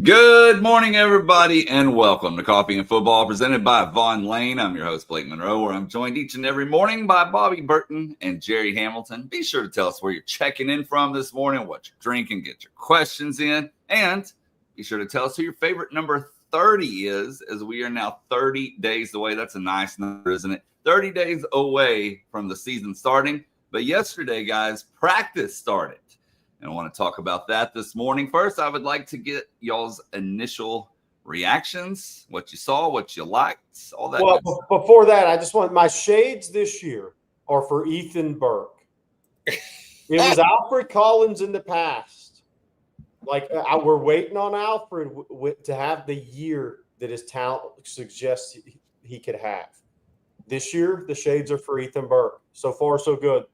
Good morning, everybody, and welcome to Coffee and Football, presented by Vaughn Lane. I'm your host, Blake Monroe, where I'm joined each and every morning by Bobby Burton and Jerry Hamilton. Be sure to tell us where you're checking in from this morning, what you're drinking, get your questions in, and be sure to tell us who your favorite number 30 is, as we are now 30 days away. That's a nice number, isn't it? 30 days away from the season starting. But yesterday, guys, practice started. And I want to talk about that this morning. First, I would like to get y'all's initial reactions, what you saw, what you liked, all that. Well, before that, I just want my shades this year are for Ethan Burke. It was Alfred Collins in the past. We're waiting on Alfred to have the year that his talent suggests he could have. This year, the shades are for Ethan Burke. So far, so good.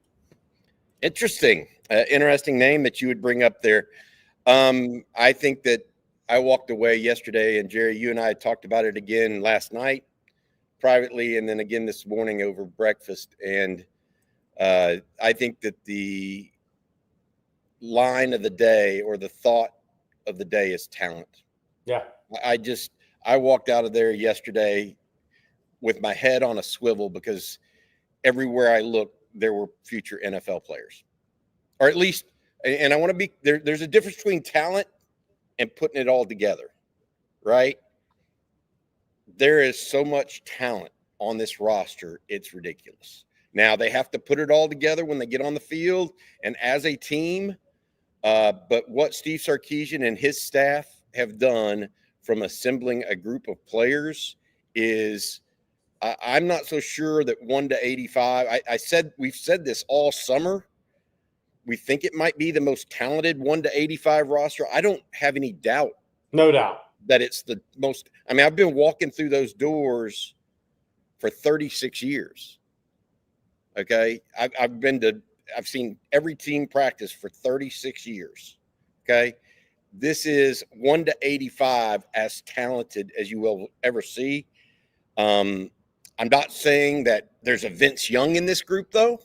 Interesting. Interesting name that you would bring up there. I think that I walked away yesterday, and Jerry, you and I talked about it again last night privately, and then again this morning over breakfast. And I think that the line of the day or the thought of the day is talent. Yeah. I walked out of there yesterday with my head on a swivel because everywhere I looked, there were future NFL players. Or at least, and I want to be there. There's a difference between talent and putting it all together, right? There is so much talent on this roster, it's ridiculous. Now they have to put it all together when they get on the field and as a team. But what Steve Sarkisian and his staff have done from assembling a group of players is, I'm not so sure that 1 to 85. We've said this all summer. We think it might be the most talented 1 to 85 roster. I don't have any doubt. No doubt. That it's the most. I mean, I've been walking through those doors for 36 years. Okay. I've seen every team practice for 36 years. Okay. This is 1 to 85 as talented as you will ever see. I'm not saying that there's a Vince Young in this group, though.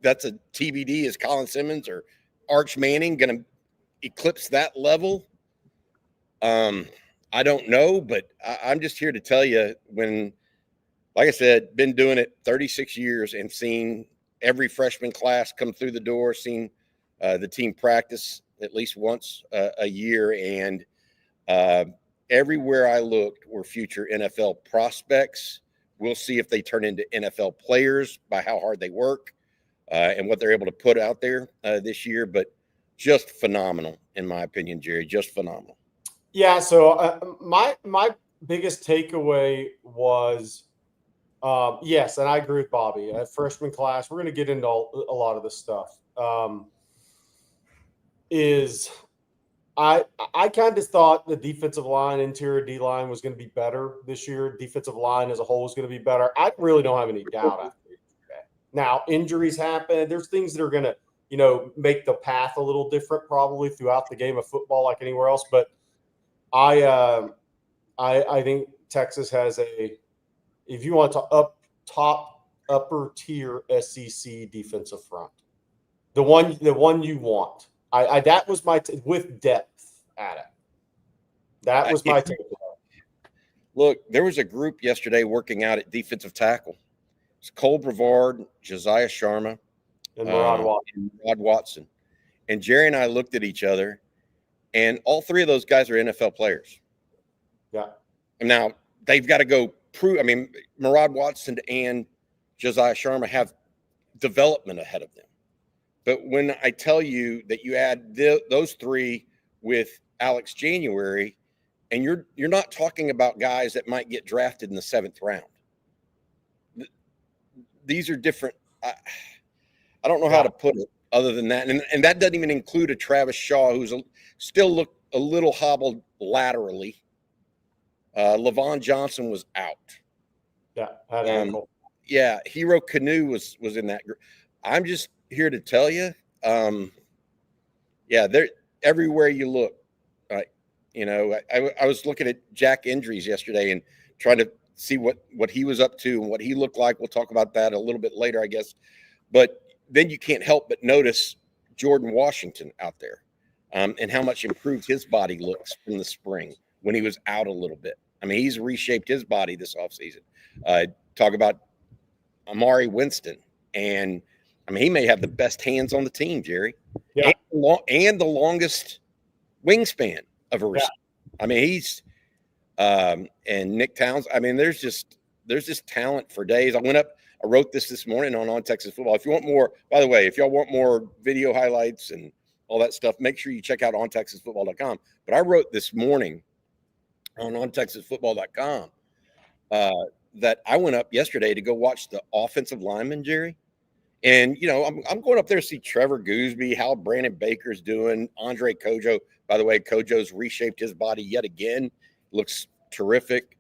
That's a TBD. Is Colin Simmons or Arch Manning going to eclipse that level? I don't know, but I'm just here to tell you when, like I said, been doing it 36 years and seen every freshman class come through the door, seen the team practice at least once a year. And everywhere I looked were future NFL prospects. We'll see if they turn into NFL players by how hard they work. And what they're able to put out there this year, but just phenomenal, in my opinion, Jerry, just phenomenal. Yeah, so my biggest takeaway was, yes, and I agree with Bobby, freshman class, we're going to get into a lot of this stuff, I kind of thought the defensive line, interior D-line was going to be better this year. Defensive line as a whole is going to be better. I really don't have any doubt after yesterday. Now, injuries happen. There's things that are going to, make the path a little different probably throughout the game of football like anywhere else. But I think Texas has if you want to upper tier SEC defensive front, the one you want. That was with depth at it. That was my takeaway. Look, there was a group yesterday working out at defensive tackle. It's Cole Brevard, Josiah Sharma, and Rod Watson. And Jerry and I looked at each other, and all three of those guys are NFL players. Yeah. And now they've got to go prove. I mean, Murad Watson and Josiah Sharma have development ahead of them. But when I tell you that you add those three with Alex January, and you're not talking about guys that might get drafted in the 7th round. These are different. I don't know how to put it other than that. And that doesn't even include a Travis Shaw, who's still looked a little hobbled laterally. Levon Johnson was out. Yeah. Had an ankle. Yeah. Hero Canoe was in that group. I'm just here to tell you, they're everywhere you look. I was looking at Jack injuries yesterday and trying to see what he was up to and what he looked like. We'll talk about that a little bit later, I guess. But then you can't help but notice Jordan Washington out there. and how much improved his body looks from the spring when he was out a little bit. I mean, he's reshaped his body this offseason. Talk about Amari Winston, and I mean, he may have the best hands on the team, Jerry, Yeah. and the longest wingspan of a receiver. Yeah. I mean, he's and Nick Towns. I mean, there's just talent for days. I wrote this morning on Texas Football. If you want more, by the way, if y'all want more video highlights and all that stuff, make sure you check out ontexasfootball.com. But I wrote this morning on ontexasfootball.com that I went up yesterday to go watch the offensive lineman, Jerry. And, you know, I'm going up there to see Trevor Gooseby, how Brandon Baker's doing, Andre Kojo. By the way, Kojo's reshaped his body yet again. Looks terrific.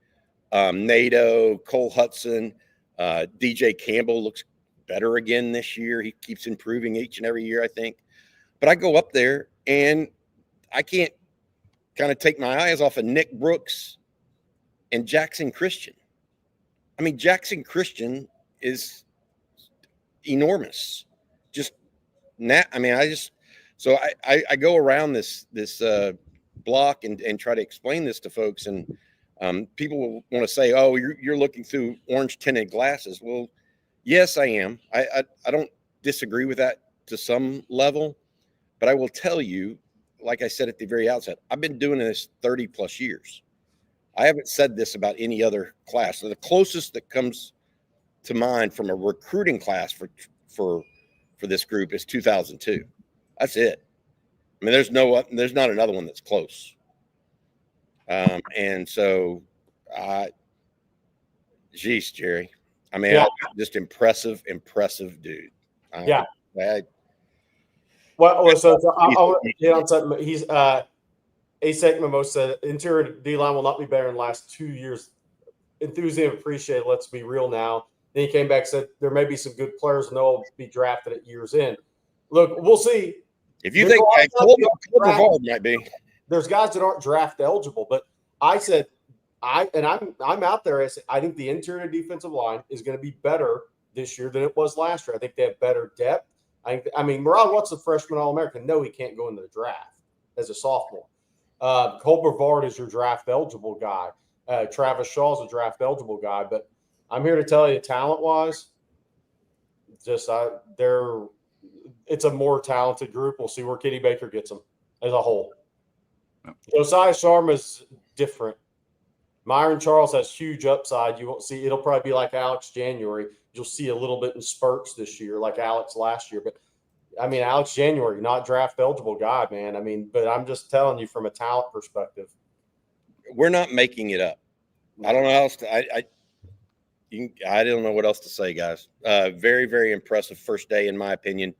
Nato, Cole Hudson, DJ Campbell looks better again this year. He keeps improving each and every year, I think. But I go up there, and I can't kind of take my eyes off of Nick Brooks and Jackson Christian. I mean, Jackson Christian is enormous. So I go around this block and try to explain this to folks, and people will want to say, "Oh, you're looking through orange tinted glasses." Well, yes, I am. I don't disagree with that to some level, but I will tell you, like I said at the very outset, I've been doing this 30 plus years. I haven't said this about any other class. So the closest that comes to mind from a recruiting class for this group is 2002. That's it. I mean, there's not another one that's close. And so, geez, Jerry. I mean, yeah. Just impressive dude. Yeah. So I'll hit on something. He's Ace Ekmamo said interior D-line will not be better in the last 2 years. Enthusiasm appreciated. Let's be real now. Then he came back and said there may be some good players and they'll be drafted at years in. Look, we'll see. If you think Cole might be, there's guys that aren't draft eligible, but I said I'm out there. I said I think the interior defensive line is going to be better this year than it was last year. I think they have better depth. I mean, Morale Watson, freshman All-American. No, he can't go into the draft as a sophomore. Cole Brevard is your draft eligible guy. Travis Shaw's a draft eligible guy, but I'm here to tell you, talent-wise, it's a more talented group. We'll see where Kenny Baker gets them as a whole. Josiah Sharma is different. Myron Charles has huge upside. You won't see. It'll probably be like Alex January. You'll see a little bit in spurts this year, like Alex last year. But I mean, Alex January, not draft eligible guy, man. I mean, but I'm just telling you from a talent perspective. We're not making it up. I don't know how else to, I don't know what else to say, guys. Very, very impressive first day, in my opinion,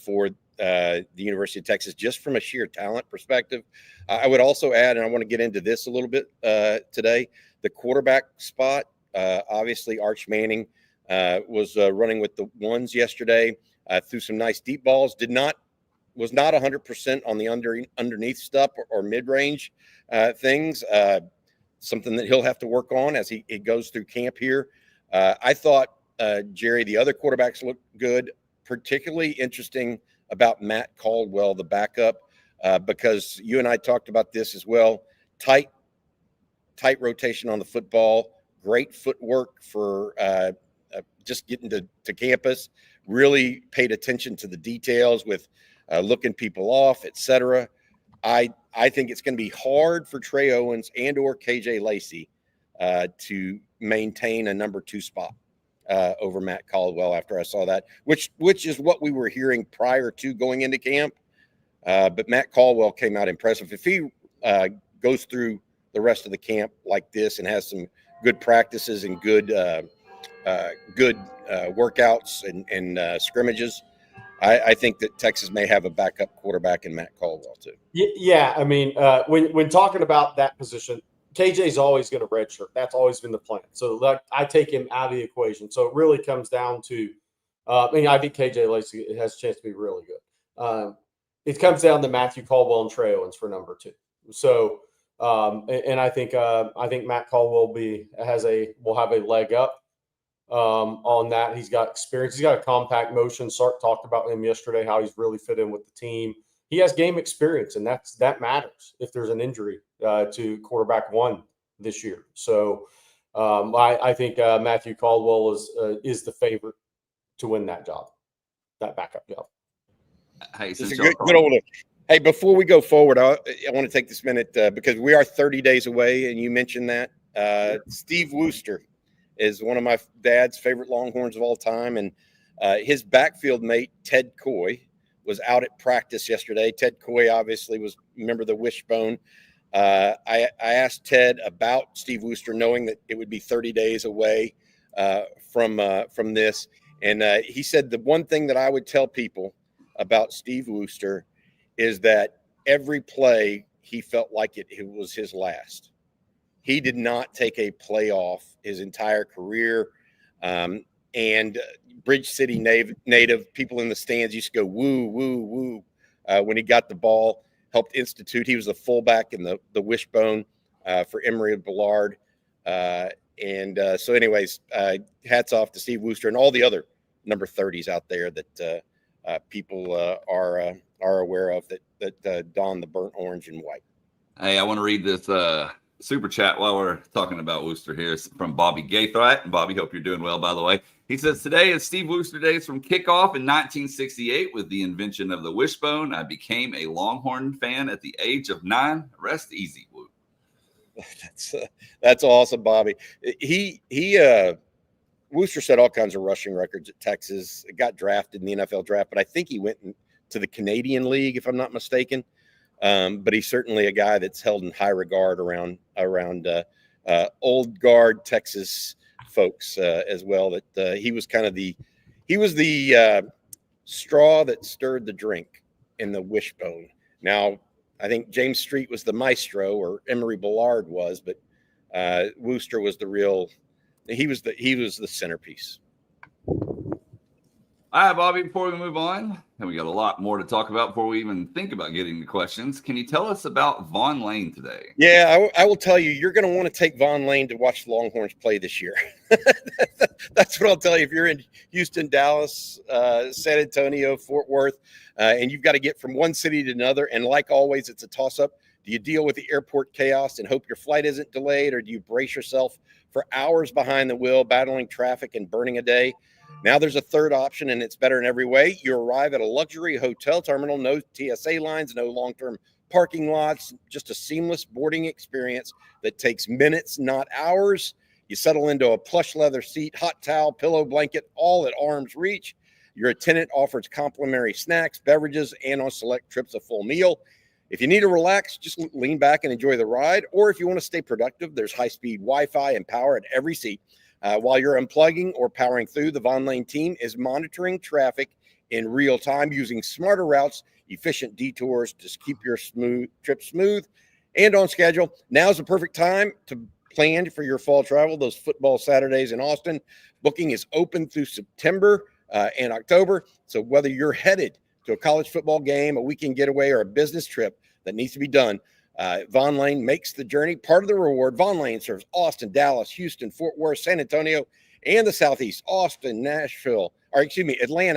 for the University of Texas, just from a sheer talent perspective. I would also add, and I want to get into this a little bit today, the quarterback spot. Obviously, Arch Manning was running with the ones yesterday, threw some nice deep balls, was not 100% on the underneath stuff or mid-range things, something that he'll have to work on as he goes through camp here. I thought, Jerry, the other quarterbacks looked good, particularly interesting about Matt Caldwell, the backup, because you and I talked about this as well. Tight rotation on the football, great footwork for just getting to campus, really paid attention to the details with looking people off, etc. I think it's going to be hard for Trey Owens and or KJ Lacey to maintain a number 2 spot over Matt Caldwell after I saw that, which is what we were hearing prior to going into camp. But Matt Caldwell came out impressive. If he goes through the rest of the camp like this and has some good practices and good workouts and scrimmages, I think that Texas may have a backup quarterback in Matt Caldwell too. Yeah, I mean, when talking about that position, KJ's always going to redshirt. That's always been the plan. So I take him out of the equation. So it really comes down to, I think KJ Lacey has a chance to be really good. It comes down to Matthew Caldwell and Trey Owens for number 2. So, and I think Matt Caldwell will have a leg up on that. He's got experience. He's got a compact motion. Sark talked about him yesterday, how he's really fit in with the team. he has game experience, and that matters if there's an injury to quarterback one this year. So I think Matthew Caldwell is the favorite to win that job, that backup job. Hey, it's a good old. Hey, before we go forward, I want to take this minute because we are 30 days away, and you mentioned that. Steve Wooster is one of my dad's favorite Longhorns of all time, and his backfield mate, Ted Coy, was out at practice yesterday. Ted Coy obviously was a member of the Wishbone. I asked Ted about Steve Wooster, knowing that it would be 30 days away from this, and he said the one thing that I would tell people about Steve Wooster is that every play he felt like it was his last. He did not take a play off his entire career. And Bridge City native people in the stands used to go woo, woo, woo when he got the ball, helped institute. He was a fullback in the Wishbone for Emory Ballard. So anyways, hats off to Steve Wooster and all the other number 30s out there that people are aware of that don the burnt orange and white. Hey, I want to read this super chat while we're talking about Wooster here. It's from Bobby Gaithright. Bobby, hope you're doing well, by the way. He says, today is Steve Wooster Days from kickoff in 1968 with the invention of the Wishbone. I became a Longhorn fan at the age of 9. Rest easy, Woo. That's awesome, Bobby. Wooster set all kinds of rushing records at Texas. Got drafted in the NFL draft, but I think he went to the Canadian League, if I'm not mistaken. But he's certainly a guy that's held in high regard around old guard Texas folks as well. That he was kind of the straw that stirred the drink in the Wishbone. Now, I think James Street was the maestro, or Emory Ballard was, but Wooster was the real. He was the centerpiece. All right, Bobby, before we move on, and we got a lot more to talk about before we even think about getting the questions, can you tell us about Vaughn Lane today? Yeah, I will tell you, you're going to want to take Vaughn Lane to watch the Longhorns play this year. That's what I'll tell you. If you're in Houston, Dallas, San Antonio, Fort Worth, and you've got to get from one city to another, and like always, it's a toss-up. Do you deal with the airport chaos and hope your flight isn't delayed, or do you brace yourself for hours behind the wheel, battling traffic and burning a day? Now there's a third option, and it's better in every way. You arrive at a luxury hotel terminal, no TSA lines, no long-term parking lots, just a seamless boarding experience that takes minutes, not hours. You settle into a plush leather seat, hot towel, pillow, blanket, all at arm's reach. Your attendant offers complimentary snacks, beverages, and on select trips, a full meal. If you need to relax, just lean back and enjoy the ride. Or if you want to stay productive, there's high-speed Wi-Fi and power at every seat. While you're unplugging or powering through, the Vaughn Lane team is monitoring traffic in real time using smarter routes, efficient detours to keep your trip smooth and on schedule. Now's the perfect time to plan for your fall travel, those football Saturdays in Austin. Booking is open through September and October. So whether you're headed to a college football game, a weekend getaway, or a business trip that needs to be done, Vaughn Lane makes the journey part of the reward. Vaughn Lane serves Austin, Dallas, Houston, Fort Worth, San Antonio, and the Southeast. Atlanta,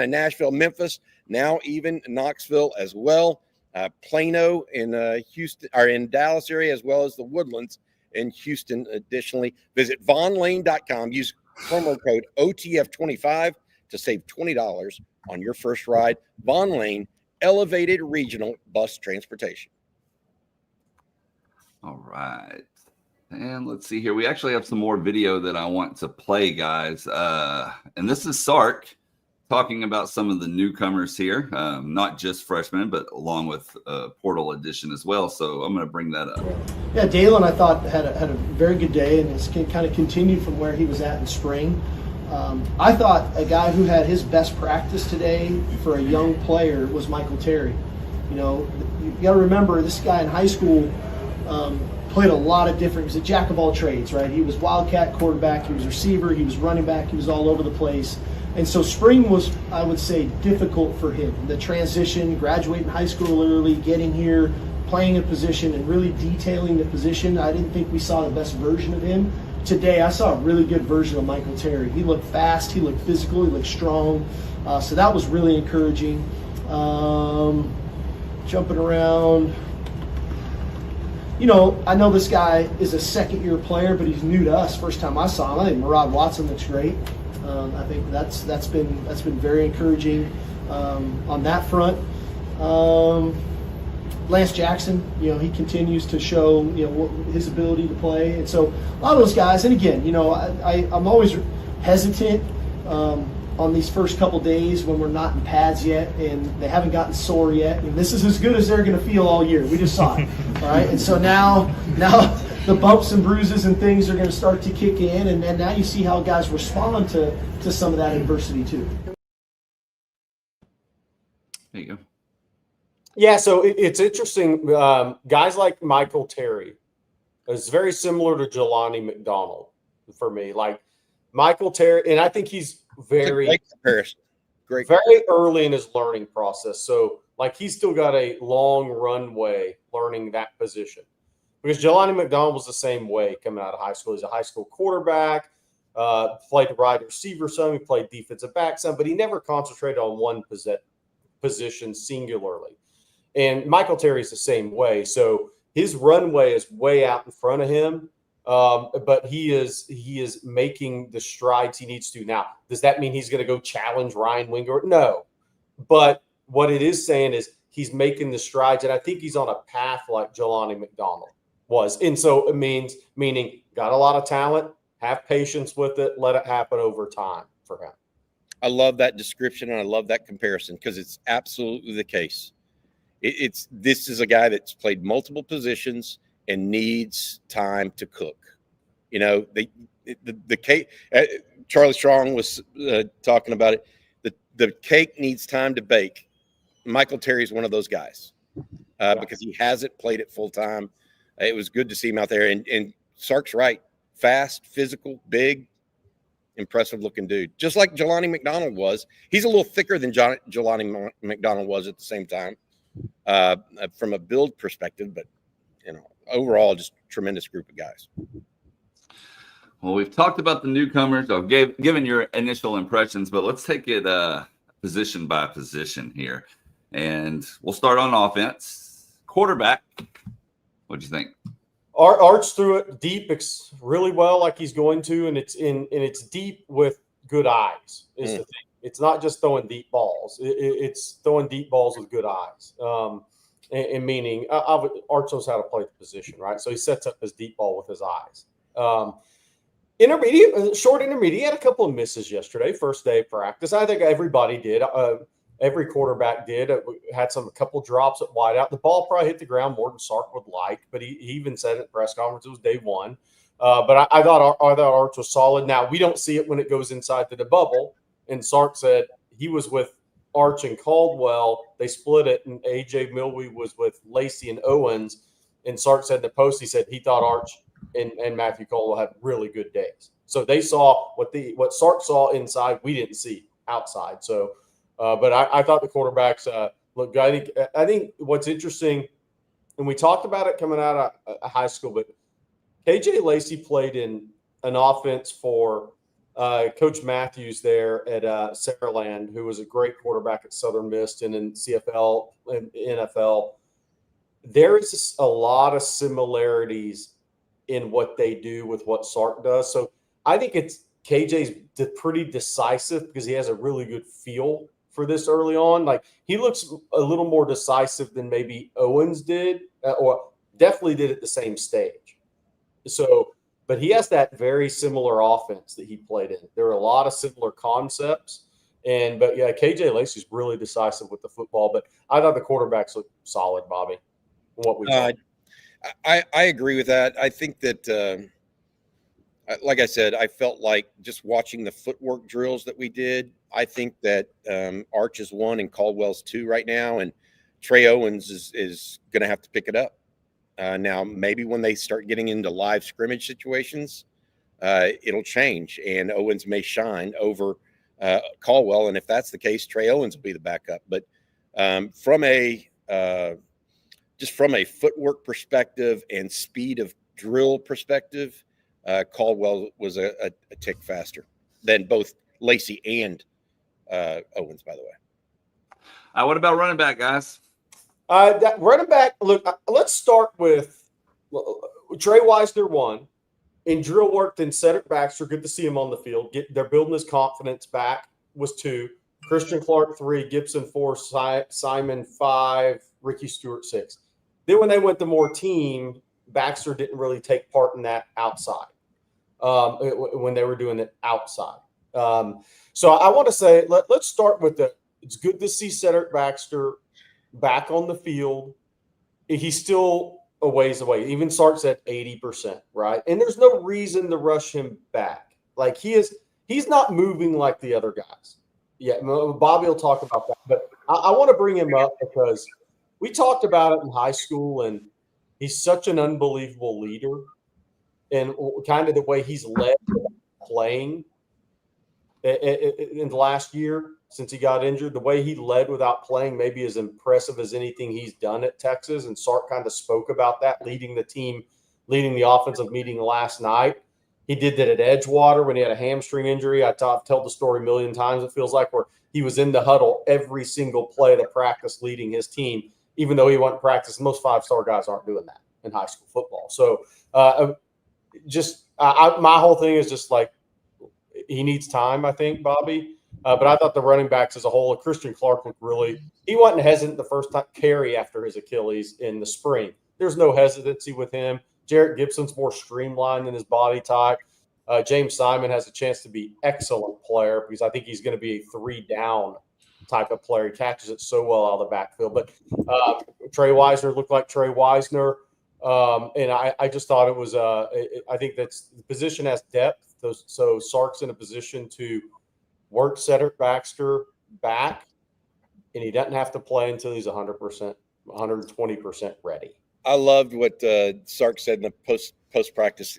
Nashville, Memphis, now even Knoxville as well. Plano in Houston, or in Dallas area, as well as the Woodlands in Houston. Additionally, visit vaughnlane.com. Use promo code OTF25 to save $20 on your first ride. Vaughn Lane, elevated regional bus transportation. All right. And let's see here. We actually have some more video that I want to play, guys. And this is Sark talking about some of the newcomers here, not just freshmen, but along with portal edition as well. So I'm going to bring that up. Yeah, Dalen, I thought, had a very good day, and it's kind of continued from where he was at in spring. I thought a guy who had his best practice today for a young player was Michael Terry. You know, you got to remember, this guy in high school played a lot of different, he was a jack of all trades, right? He was wildcat quarterback, he was receiver, he was running back, he was all over the place. And so spring was, I would say, difficult for him. The transition, graduating high school early, getting here, playing a position, and really detailing the position. I didn't think we saw the best version of him. Today, I saw a really good version of Michael Terry. He looked fast, he looked physical, he looked strong. So that was really encouraging. jumping around. You know, I know this guy is a second-year player, but he's new to us. First time I saw him, I think Murad Watson looks great. I think that's been very encouraging on that front. Lance Jackson, you know, he continues to show, you know, his ability to play, and so a lot of those guys. And again, you know, I'm always hesitant on these first couple days when we're not in pads yet and they haven't gotten sore yet. And this is as good as they're going to feel all year. We just saw it, all right? And so now the bumps and bruises and things are going to start to kick in, and now you see how guys respond to some of that adversity too. There you go. Yeah, so it's interesting. Guys like Michael Terry is very similar to Jelani McDonald for me. Like Michael Terry, and I think he's very comparison. Great, very early in his learning process. So, like, he's still got a long runway learning that position. Because Jelani McDonald was the same way coming out of high school. He's a high school quarterback, played the wide receiver some, he played defensive back some, but he never concentrated on one position singularly. And Michael Terry's the same way. So his runway is way out in front of him. But he is making the strides he needs to. Now, does that mean he's going to go challenge Ryan Wingert? No. But what it is saying is he's making the strides, and I think he's on a path like Jelani McDonald was. And so it meaning got a lot of talent, have patience with it, let it happen over time for him. I love that description, and I love that comparison because it's absolutely the case. This is a guy that's played multiple positions and needs time to cook. You know, the cake. Charlie Strong was talking about it. The cake needs time to bake. Michael Terry is one of those guys because he hasn't played it full time. It was good to see him out there. And Sark's right. Fast, physical, big, impressive looking dude. Just like Jelani McDonald was. He's a little thicker than Jelani McDonald was at the same time from a build perspective, but you know, overall, just tremendous group of guys. Well, we've talked about the newcomers. I've given your initial impressions, but let's take it position by position here. And we'll start on offense. Quarterback, what'd you think? Arch threw it deep really well, like he's going to, and it's deep with good eyes is the thing. It's not just throwing deep balls. It's throwing deep balls with good eyes. And meaning Arch knows how to play the position, right? So he sets up his deep ball with his eyes. Short intermediate, he had a couple of misses yesterday, first day of practice. I think everybody did. Every quarterback did. Had a couple drops at wideout. The ball probably hit the ground more than Sark would like, but he even said at the press conference it was day one. But I thought Arch was solid. Now, we don't see it when it goes inside to the bubble. And Sark said he was with Arch and Caldwell. They split it, and A.J. Milwee was with Lacey and Owens. And Sark said in the post, he said he thought Arch and Matthew Caldwell had really good days. So they saw what Sark saw inside, we didn't see outside. So, but I thought the quarterbacks looked good. I think what's interesting, and we talked about it coming out of high school, but KJ Lacey played in an offense for Coach Matthews there at Saraland, who was a great quarterback at Southern Miss and in CFL and NFL. There is a lot of similarities in what they do with what Sark does. So I think KJ's pretty decisive because he has a really good feel for this early on. Like he looks a little more decisive than maybe Owens did, or definitely did at the same stage. So, but he has that very similar offense that he played in. There are a lot of similar concepts. But yeah, KJ Lacey's really decisive with the football. But I thought the quarterbacks looked solid, Bobby. What we saw. I agree with that. I think that, like I said, I felt like just watching the footwork drills that we did. I think that Arch is 1 and Caldwell's 2 right now, and Trey Owens is going to have to pick it up. Now, maybe when they start getting into live scrimmage situations, it'll change, and Owens may shine over Caldwell. And if that's the case, Trey Owens will be the backup. But from a footwork perspective and speed of drill perspective, Caldwell was a tick faster than both Lacey and Owens, by the way. What about running back, guys? That running back, look, let's start with Trey Wisner won. In drill work, then Cedric Baxter, good to see him on the field. They're building his confidence back, was 2. Christian Clark 3, Gibson 4, Simon 5, Ricky Stewart 6. Then when they went to more team, Baxter didn't really take part in that outside when they were doing it outside. So I want to say let's start with it's good to see Cedric Baxter back on the field. He's still a ways away. Even Sark said 80%, right? And there's no reason to rush him back. Like he's not moving like the other guys. Yeah, Bobby will talk about that. But I want to bring him up because we talked about it in high school, and he's such an unbelievable leader. And kind of the way he's led playing in the last year since he got injured, the way he led without playing maybe as impressive as anything he's done at Texas. And Sark kind of spoke about that, leading the team, leading the offensive meeting last night. He did that at Edgewater when he had a hamstring injury. I've told the story a million times, it feels like, where he was in the huddle every single play of the practice leading his team, even though he wasn't practicing. Most 5-star guys aren't doing that in high school football. So my whole thing is just like he needs time, I think, Bobby. But I thought the running backs as a whole, Christian Clark looked he wasn't hesitant the first time carry after his Achilles in the spring. There's no hesitancy with him. Jarrett Gibson's more streamlined in his body type. James Simon has a chance to be excellent player because I think he's going to be a 3-down type of player. He catches it so well out of the backfield. But Trey Wisner looked like Trey Wisner. And I just thought it was I think that's the position has depth. So Sark's in a position to work Cedric Baxter back, and he doesn't have to play until he's 100%, 120% ready. I loved what Sark said in the post-practice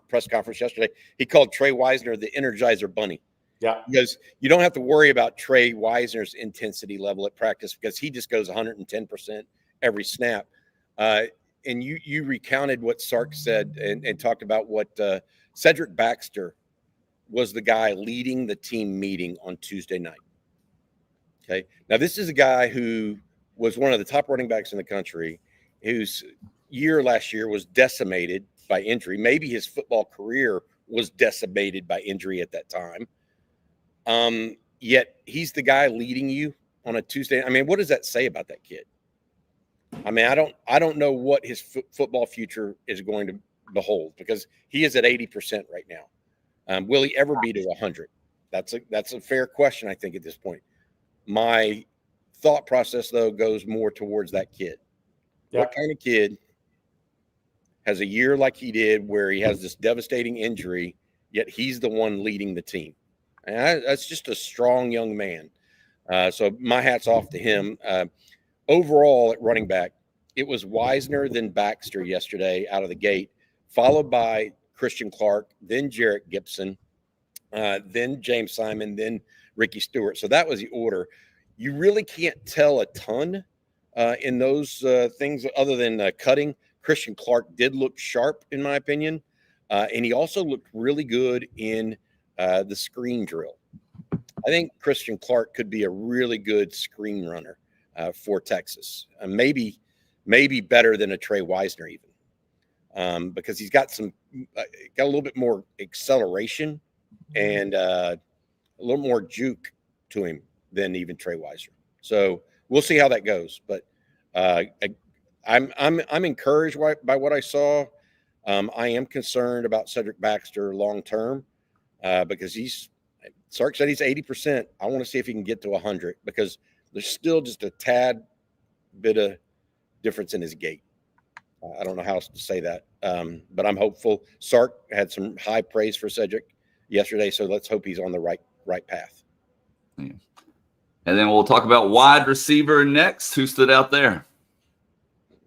press conference yesterday. He called Trey Wisner the Energizer Bunny. Yeah. Because you don't have to worry about Trey Wisner's intensity level at practice because he just goes 110% every snap. And you recounted what Sark said and talked about what Cedric Baxter was the guy leading the team meeting on Tuesday night. Okay. Now, this is a guy who was one of the top running backs in the country, whose year last year was decimated by injury. Maybe his football career was decimated by injury at that time. Yet he's the guy leading you on a Tuesday. I mean, what does that say about that kid? I mean, I don't know what his football future is going to behold because he is at 80% right now. Will he ever be to 100? That's a fair question, I think, at this point. My thought process, though, goes more towards that kid. Yeah. What kind of kid has a year like he did where he has this devastating injury, yet he's the one leading the team? And that's just a strong young man. So my hat's off to him. Overall, at running back, it was Wisner, then Baxter yesterday out of the gate, followed by Christian Clark, then Jarrett Gibson, then James Simon, then Ricky Stewart. So that was the order. You really can't tell a ton in those things other than cutting. Christian Clark did look sharp, in my opinion, and he also looked really good in the screen drill. I think Christian Clark could be a really good screen runner for Texas, maybe better than a Trey Wisner even, because he's got a little bit more acceleration and a little more juke to him than even Trey Wisner. So we'll see how that goes. But I'm encouraged by what I saw. I am concerned about Cedric Baxter long term because Sark said he's 80%. I want to see if he can get to 100 because there's still just a tad bit of difference in his gait. I don't know how else to say that, but I'm hopeful. Sark had some high praise for Cedric yesterday, so let's hope he's on the right path. Yeah. And then we'll talk about wide receiver next. Who stood out there?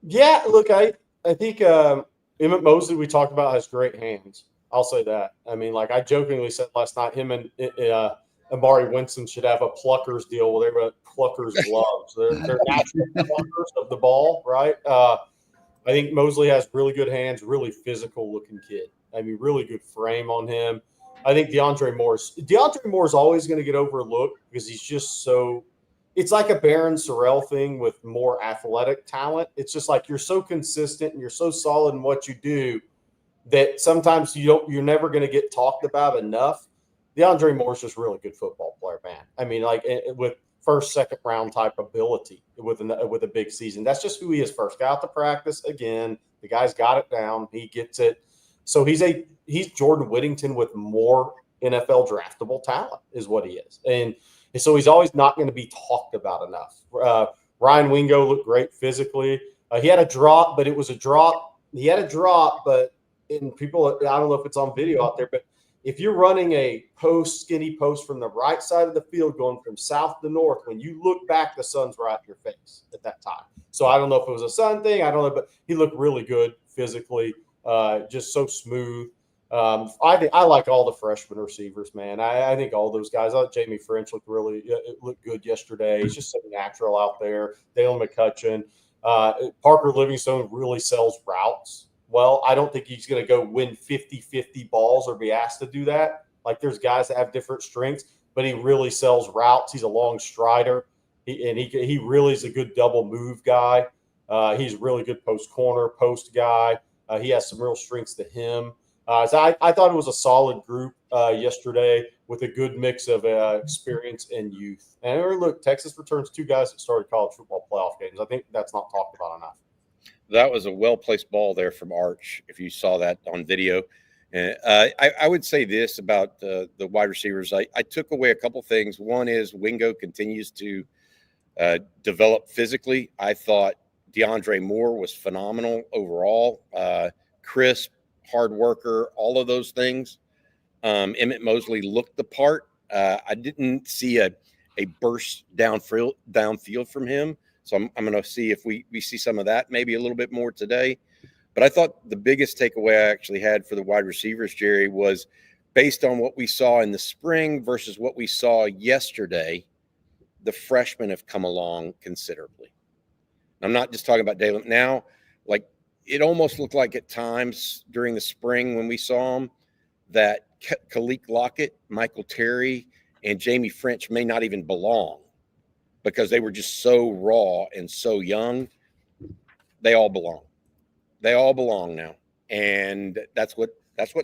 Yeah, look, I think Emmett Mosley we talked about has great hands. I'll say that. I mean, like I jokingly said last night, him and Amari Winston should have a pluckers deal where they were pluckers gloves. They're natural pluckers of the ball, right? I think Mosley has really good hands, really physical looking kid. I mean, really good frame on him. I think DeAndre Moore is always going to get overlooked because he's just so it's like a Baron Sorrell thing with more athletic talent. It's just like you're so consistent and you're so solid in what you do that sometimes you're never going to get talked about enough. DeAndre Moore's just a really good football player, man. I mean, like with first, second round type ability with a big season. That's just who he is. First guy out to practice again. The guy's got it down. He gets it. So he's Jordan Whittington with more NFL draftable talent is what he is. And so he's always not going to be talked about enough. Ryan Wingo looked great physically. He had a drop, but it was a drop. He had a drop, but people, I don't know if it's on video out there, but if you're running a skinny post from the right side of the field going from south to north, when you look back, the sun's right in your face at that time. So I don't know if it was a sun thing. I don't know, but he looked really good physically, just so smooth. I like all the freshman receivers, man. I think all those guys. I thought Jamie French looked good yesterday. He's just so natural out there. Dalen McCutcheon. Parker Livingstone really sells routes. Well, I don't think he's going to go win 50-50 balls or be asked to do that. Like there's guys that have different strengths, but he really sells routes. He's a long strider. He really is a good double move guy. He's a really good post guy. He has some real strengths to him. So I thought it was a solid group yesterday with a good mix of experience and youth. And look, Texas returns 2 guys that started college football playoff games. I think that's not talked about enough. That was a well-placed ball there from Arch, if you saw that on video. I would say this about the wide receivers. I took away a couple things. One is Wingo continues to develop physically. I thought DeAndre Moore was phenomenal overall. Crisp, hard worker, all of those things. Emmett Mosley looked the part. I didn't see a burst downfield from him. So I'm going to see if we see some of that, maybe a little bit more today. But I thought the biggest takeaway I actually had for the wide receivers, Jerry, was based on what we saw in the spring versus what we saw yesterday, the freshmen have come along considerably. I'm not just talking about Dalen. Now, like it almost looked like at times during the spring when we saw him that Khalil Lockett, Michael Terry, and Jamie French may not even belong, because they were just so raw and so young. They all belong. They all belong now. And that's what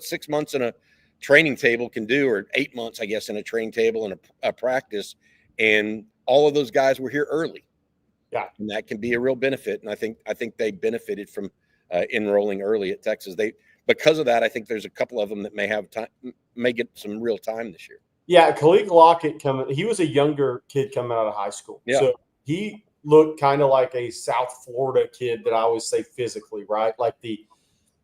6 months in a training table can do, or 8 months, I guess, in a training table and a practice. And all of those guys were here early. Yeah. And that can be a real benefit. And I think they benefited from enrolling early at Texas. Because of that, I think there's a couple of them that may get some real time this year. Yeah, Khalil Lockett he was a younger kid coming out of high school. Yeah. So he looked kind of like a South Florida kid that I always say physically, right? Like he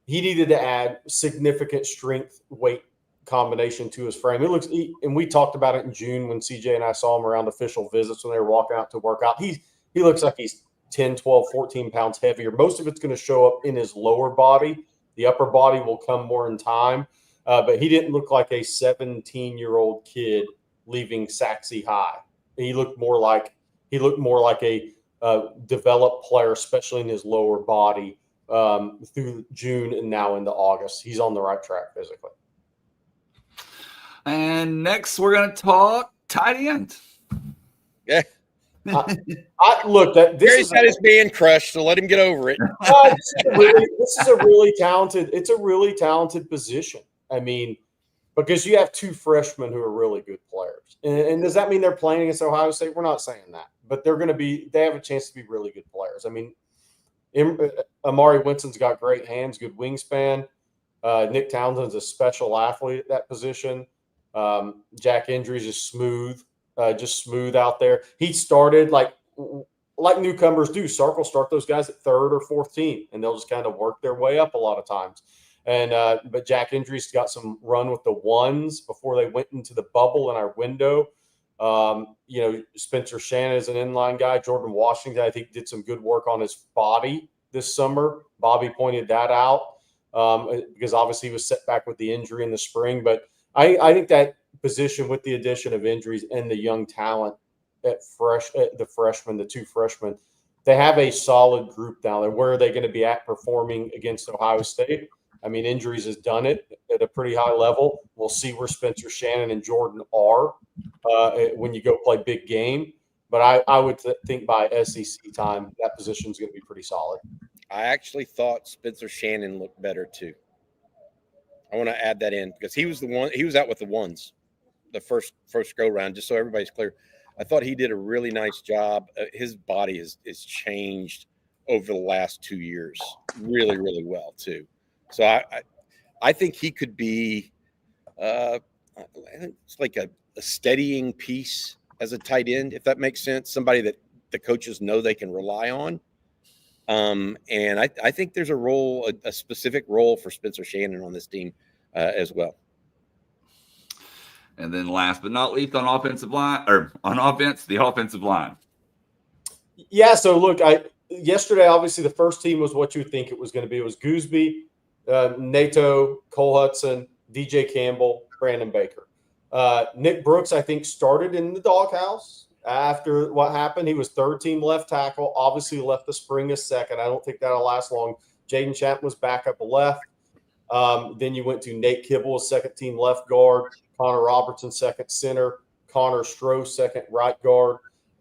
needed to add significant strength weight combination to his frame. And we talked about it in June when CJ and I saw him around official visits when they were walking out to work out. He looks like he's 10, 12, 14 pounds heavier. Most of it's going to show up in his lower body. The upper body will come more in time. But he didn't look like a 17-year-old kid leaving Saxe High. He looked more like a developed player, especially in his lower body, through June and now into August. He's on the right track physically. And next, we're going to talk tight end. Yeah. This got his band crushed, so let him get over it. This is a really talented. It's a really talented position. I mean, because you have 2 freshmen who are really good players. And does that mean they're playing against Ohio State? We're not saying that. But they have a chance to be really good players. I mean, Amari Winston's got great hands, good wingspan. Nick Townsend's a special athlete at that position. Jack Indries is smooth, just smooth out there. He started like newcomers do. Sark will start those guys at 3rd or 4th team, and they'll just kind of work their way up a lot of times. And but Jack Indries got some run with the ones before they went into the bubble in our window. Spencer Shannon is an inline guy. Jordan Washington, I think, did some good work on his body this summer. Bobby pointed that out because obviously he was set back with the injury in the spring. But I think that position with the addition of injuries and the young talent the 2 freshmen, they have a solid group down there. Where are they going to be at performing against Ohio State? I mean, Injuries has done it at a pretty high level. We'll see where Spencer Shannon and Jordan are when you go play big game. But I would think by SEC time, that position is going to be pretty solid. I actually thought Spencer Shannon looked better too. I want to add that in because he was out with the ones, the first go round, just so everybody's clear. I thought he did a really nice job. His body is changed over the last 2 years really, really well too. So I think he could be it's like a steadying piece as a tight end, if that makes sense. Somebody that the coaches know they can rely on. And I think there's a specific role for Spencer Shannon on this team as well. And then last but not least on offense, the offensive line. Yeah, so look, yesterday, obviously, the first team was what you would think it was going to be. It was Gooseby, Nato, Cole Hudson, DJ Campbell, Brandon Baker. Nick Brooks, I think, started in the doghouse after what happened. He was third team left tackle, obviously left the spring as second. I don't think that'll last long. Jaden Chapman was back up left. Then you went to Nate Kibble as second team left guard, Connor Robertson second center, Connor Stroh second right guard,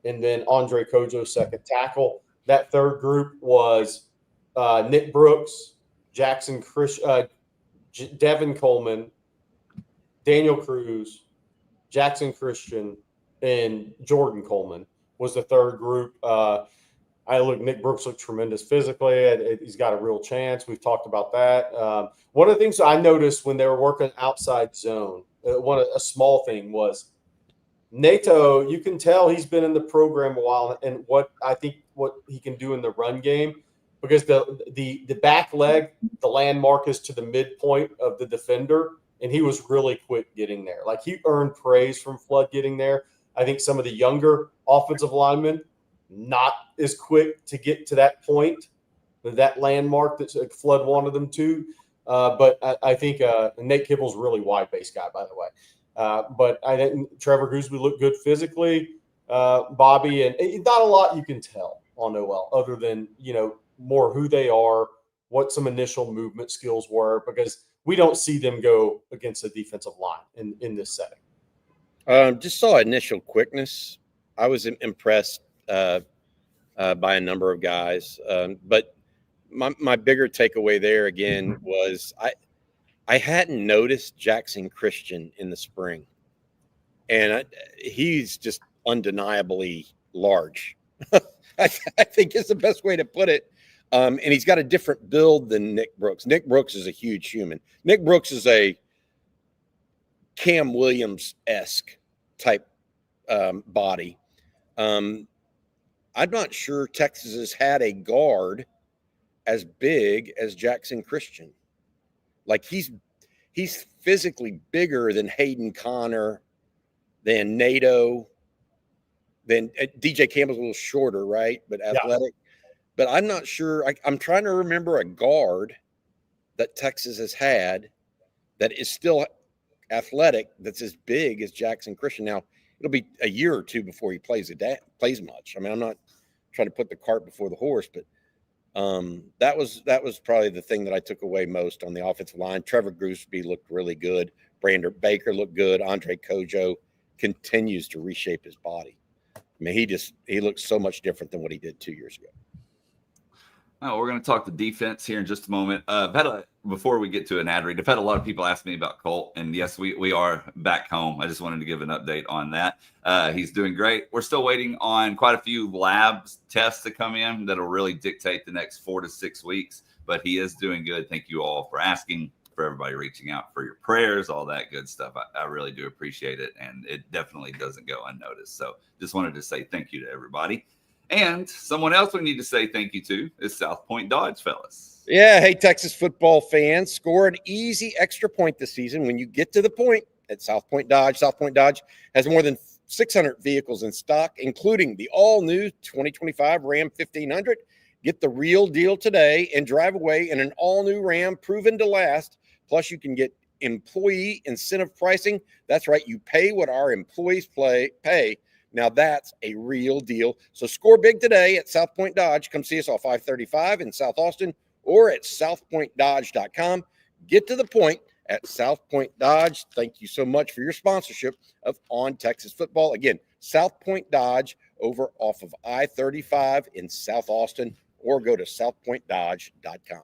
and then Andre Kojo second tackle. That third group was Nick Brooks, Devin Coleman, Daniel Cruz, Jackson Christian, and Jordan Coleman was the third group. Nick Brooks looked tremendous physically. He's got a real chance. We've talked about that. One of the things I noticed when they were working outside zone, a small thing was Nato. You can tell he's been in the program a while, and what he can do in the run game, because the back leg, the landmark is to the midpoint of the defender, and he was really quick getting there. Like, he earned praise from Flood getting there. I think some of the younger offensive linemen, not as quick to get to that point, that landmark that Flood wanted them to. But I think Nate Kibble's a really wide-based guy, by the way. But I think Trevor Gooseby looked good physically, Bobby, and not a lot you can tell on OL other than, more who they are, what some initial movement skills were, because we don't see them go against the defensive line in this setting. Just saw initial quickness. I was impressed by a number of guys. But my bigger takeaway there again was I hadn't noticed Jackson Christian in the spring, and he's just undeniably large. I think is the best way to put it. And he's got a different build than Nick Brooks. Nick Brooks is a huge human. Nick Brooks is a Cam Williams-esque type body. I'm not sure Texas has had a guard as big as Jackson Christian. Like, he's physically bigger than Hayden Connor, than Nato, than DJ Campbell's a little shorter, right? But athletic. Yeah. But I'm not sure. I'm trying to remember a guard that Texas has had that is still athletic, that's as big as Jackson Christian. Now, it'll be a year or two before he plays much. I mean, I'm not trying to put the cart before the horse, but that was probably the thing that I took away most on the offensive line. Trevor Gooseby looked really good. Brandon Baker looked good. Andre Kojo continues to reshape his body. I mean, he looks so much different than what he did 2 years ago. Oh, we're going to talk the defense here in just a moment. Before we get to an ad read, I've had a lot of people ask me about Colt, and yes, we are back home. I just wanted to give an update on that. He's doing great. We're still waiting on quite a few lab tests to come in that'll really dictate the next 4 to 6 weeks, but he is doing good. Thank you all for asking, for everybody reaching out for your prayers, all that good stuff. I really do appreciate it, and it definitely doesn't go unnoticed. So just wanted to say thank you to everybody. And someone else we need to say thank you to is South Point Dodge, fellas. Yeah. Hey, Texas football fans, score an easy extra point this season when you get to the point at South Point Dodge. South Point Dodge has more than 600 vehicles in stock, including the all-new 2025 Ram 1500. Get the real deal today and drive away in an all-new Ram proven to last. Plus, you can get employee incentive pricing. That's right. You pay what our employees pay. Now, that's a real deal. So score big today at South Point Dodge. Come see us off I-35 in South Austin or at southpointdodge.com. Get to the point at South Point Dodge. Thank you so much for your sponsorship of On Texas Football. Again, South Point Dodge, over off of I-35 in South Austin, or go to southpointdodge.com.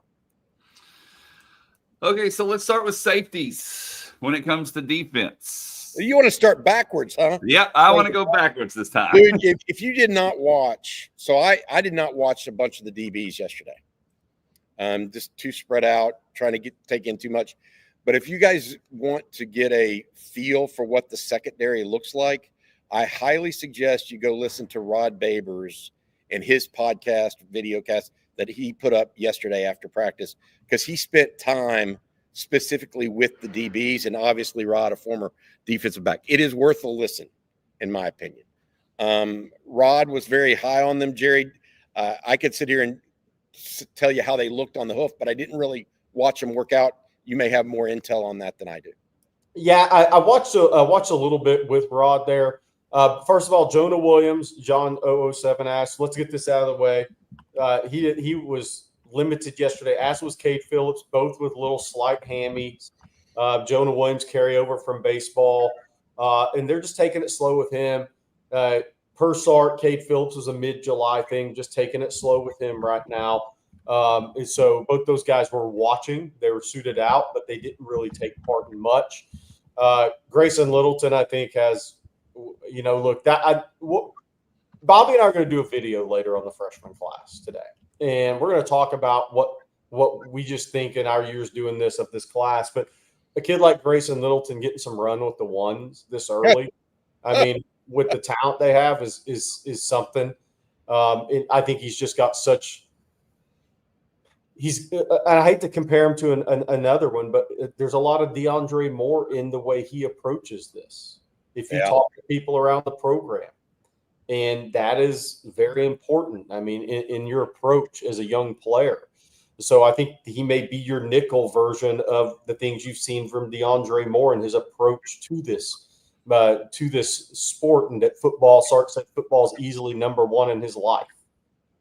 Okay, so let's start with safeties when it comes to defense. You want to start backwards, huh? Yeah, I want to go backwards this time. Dude, if you did not watch, so I did not watch a bunch of the DBs yesterday. Just too spread out, trying to take in too much. But if you guys want to get a feel for what the secondary looks like, I highly suggest you go listen to Rod Babers and his podcast, videocast that he put up yesterday after practice, because he spent time specifically with the DBs, and obviously Rod, a former defensive back. It is worth a listen, in my opinion. Rod was very high on them, Jerry. I could sit here and tell you how they looked on the hoof, but I didn't really watch them work out. You may have more intel on that than I do. Yeah, I watched a little bit with Rod there. First of all, Jonah Williams, John 007 asked, let's get this out of the way. He was limited yesterday, as was Cade Phillips, both with little slight hammies. Jonah Williams carryover from baseball, and they're just taking it slow with him. Per Sark, Cade Phillips was a mid-July thing, just taking it slow with him right now. And so both those guys were watching. They were suited out, but they didn't really take part in much. Grayson Littleton, I think, has, look, Bobby and I are going to do a video later on the freshman class today. And we're going to talk about what we just think in our years doing this of this class. But a kid like Grayson Littleton getting some run with the ones this early, I mean, with the talent they have is something. And I think he's just got such – I hate to compare him to another one, but there's a lot of DeAndre Moore in the way he approaches this. If you talk to people around the program, and that is very important. I mean, in your approach as a young player. So I think he may be your nickel version of the things you've seen from DeAndre Moore and his approach to this sport, and that football, Sark said football is easily number one in his life.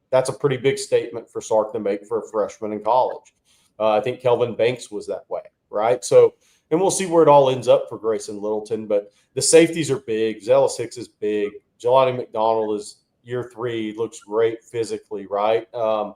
That's a pretty big statement for Sark to make for a freshman in college. I think Kelvin Banks was that way, right? So, and we'll see where it all ends up for Grayson Littleton, but the safeties are big. Zealous Hicks is big. Jelani McDonald is year 3, looks great physically, right? As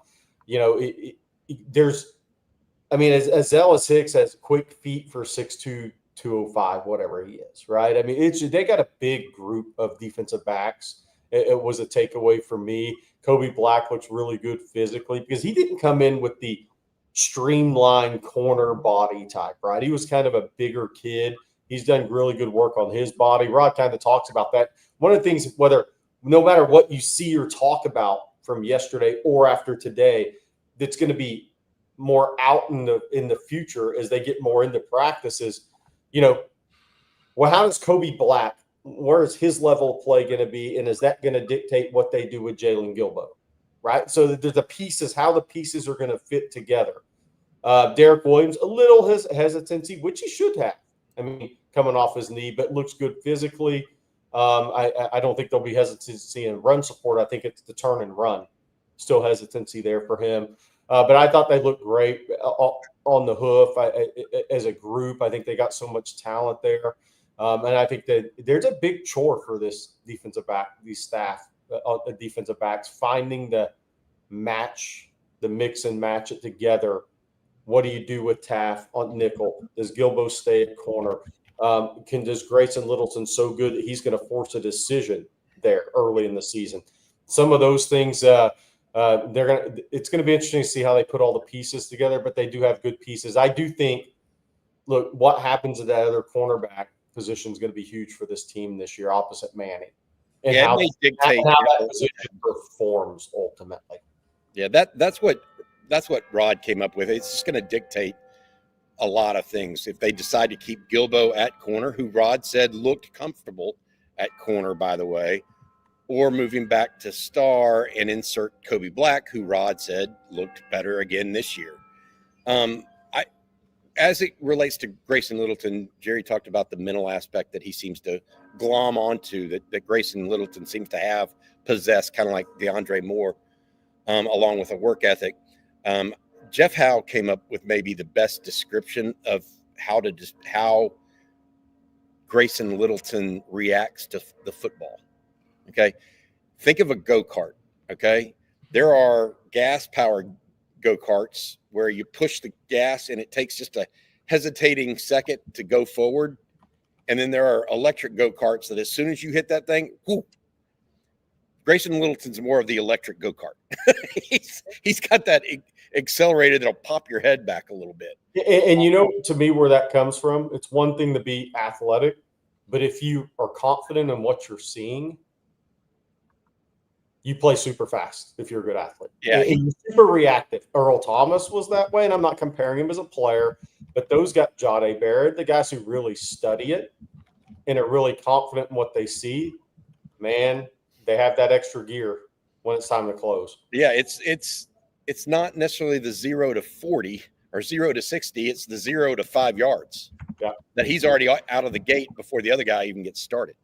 Zealous Hicks has quick feet for 6'2", 205, whatever he is, right? I mean, they got a big group of defensive backs. It was a takeaway for me. Kobe Black looks really good physically because he didn't come in with the streamlined corner body type, right? He was kind of a bigger kid. He's done really good work on his body. Rod kind of talks about that. One of the things, no matter what you see or talk about from yesterday or after today, that's going to be more out in the future as they get more into practices. How does Kobe Black, where is his level of play going to be, and is that going to dictate what they do with Jalen Gilbo, right? So there's the pieces, how the pieces are going to fit together. Derek Williams, a little hesitancy, which he should have. I mean, coming off his knee, but looks good physically. I don't think there'll be hesitancy in run support. I think it's the turn and run. Still hesitancy there for him. But I thought they looked great on the hoof. As a group, I think they got so much talent there. And I think that there's a big chore for this defensive back, these staff, the defensive backs, finding the mix and match it together. What do you do with Taft on nickel? Does Gilbo stay at corner? Does Grayson Littleton so good that he's going to force a decision there early in the season? Some of those things, it's going to be interesting to see how they put all the pieces together, but they do have good pieces. I do think, look, what happens at that other cornerback position is going to be huge for this team this year, opposite Manning, and how that position performs ultimately. Yeah, that's what Rod came up with. It's just going to dictate a lot of things. If they decide to keep Gilbo at corner, who Rod said looked comfortable at corner, by the way, or moving back to star and insert Kobe Black, who Rod said looked better again this year. As it relates to Grayson Littleton, Jerry talked about the mental aspect that he seems to glom onto, that Grayson Littleton seems to possess, kind of like DeAndre Moore, along with a work ethic. Jeff Howe came up with maybe the best description of how Grayson Littleton reacts to the football. Okay. think of a go-kart, okay? There are gas-powered go-karts where you push the gas and it takes just a hesitating second to go forward. And then there are electric go-karts that as soon as you hit that thing, whoo, Grayson Littleton's more of the electric go-kart. he's got that accelerated that'll pop your head back a little bit. And you know, to me, where that comes from, it's one thing to be athletic, but if you are confident in what you're seeing, you play super fast if you're a good athlete. Yeah, and you're super reactive. Earl Thomas was that way, and I'm not comparing him as a player, but those got Jahdae Barrett, the guys who really study it and are really confident in what they see, man, they have that extra gear when it's time to close. Yeah, it's not necessarily the 0 to 40 or 0 to 60. It's the 0 to 5 yards. Yeah, that he's already out of the gate before the other guy even gets started.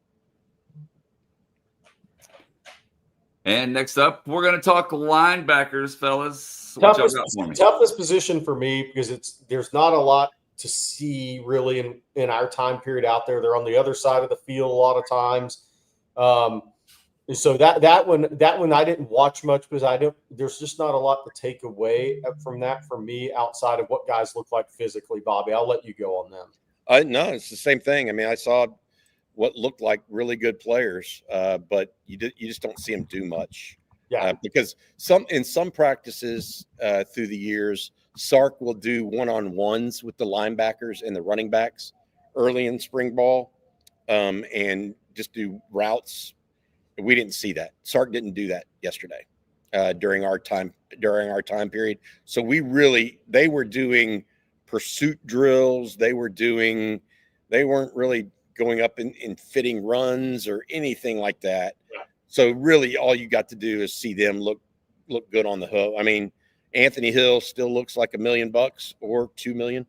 And next up, we're going to talk linebackers, fellas. Toughest position for me because there's not a lot to see really in our time period out there. They're on the other side of the field a lot of times. So that one I didn't watch much because there's just not a lot to take away from that for me outside of what guys look like physically. Bobby, I'll let you go on them. No, it's the same thing. I mean, I saw what looked like really good players, but you just don't see them do much. Yeah, because in some practices through the years, Sark will do one-on-ones with the linebackers and the running backs early in spring ball, and just do routes. We didn't see that. Sark didn't do that yesterday during our time period. So they were doing pursuit drills. They weren't really going up in fitting runs or anything like that. Yeah. So really all you got to do is see them look good on the hook. I mean, Anthony Hill still looks like $1 million or $2 million,